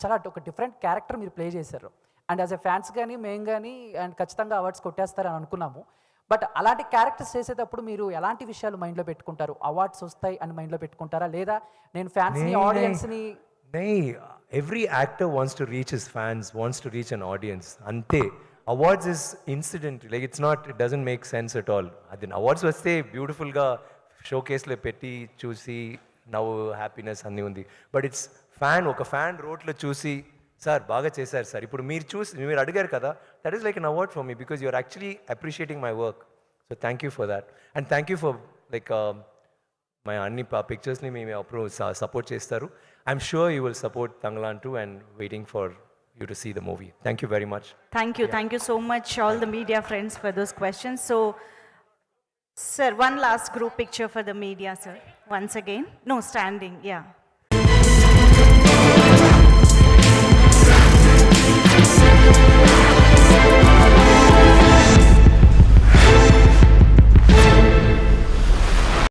Q: చాలా ఒక డిఫరెంట్ క్యారెక్టర్ మీరు ప్లే చేశారు. అండ్ యాజ్ ఎ ఫ్యాన్స్ కానీ మేము కానీ అండ్ ఖచ్చితంగా అవార్డ్స్ కొట్టేస్తారని అనుకున్నాము. బట్ అలాంటి క్యారెక్టర్స్ చేసేటప్పుడు మీరు ఎలాంటి విషయాలు మైండ్లో పెట్టుకుంటారు? అవార్డ్స్ వస్తాయి అని మైండ్లో పెట్టుకుంటారా, లేదా నేను ఫ్యాన్స్ని ఆడియన్స్ని?
B: Every actor wants to reach his fans, wants to reach an audience. Ante awards is incident, like it doesn't make sense at all. Adin awards vaste beautiful ga showcase le petti chusi now happiness anni undi, but it's oka fan wrote lo chusi sir baga chesaru sir, ipudu meer adigaru kada, that is like an award for me because you are actually appreciating my work. So thank you for that, and thank you for like my అన్ని పిక్చర్స్ని మేము అప్పుడు support చేస్తారు. I'm sure you will support Thangalaan too, and waiting for you to see the movie. Thank you very much.
A: Thank you so much all the media friends for those questions. So sir, one last group picture for the media, sir, once again. No, standing, yeah.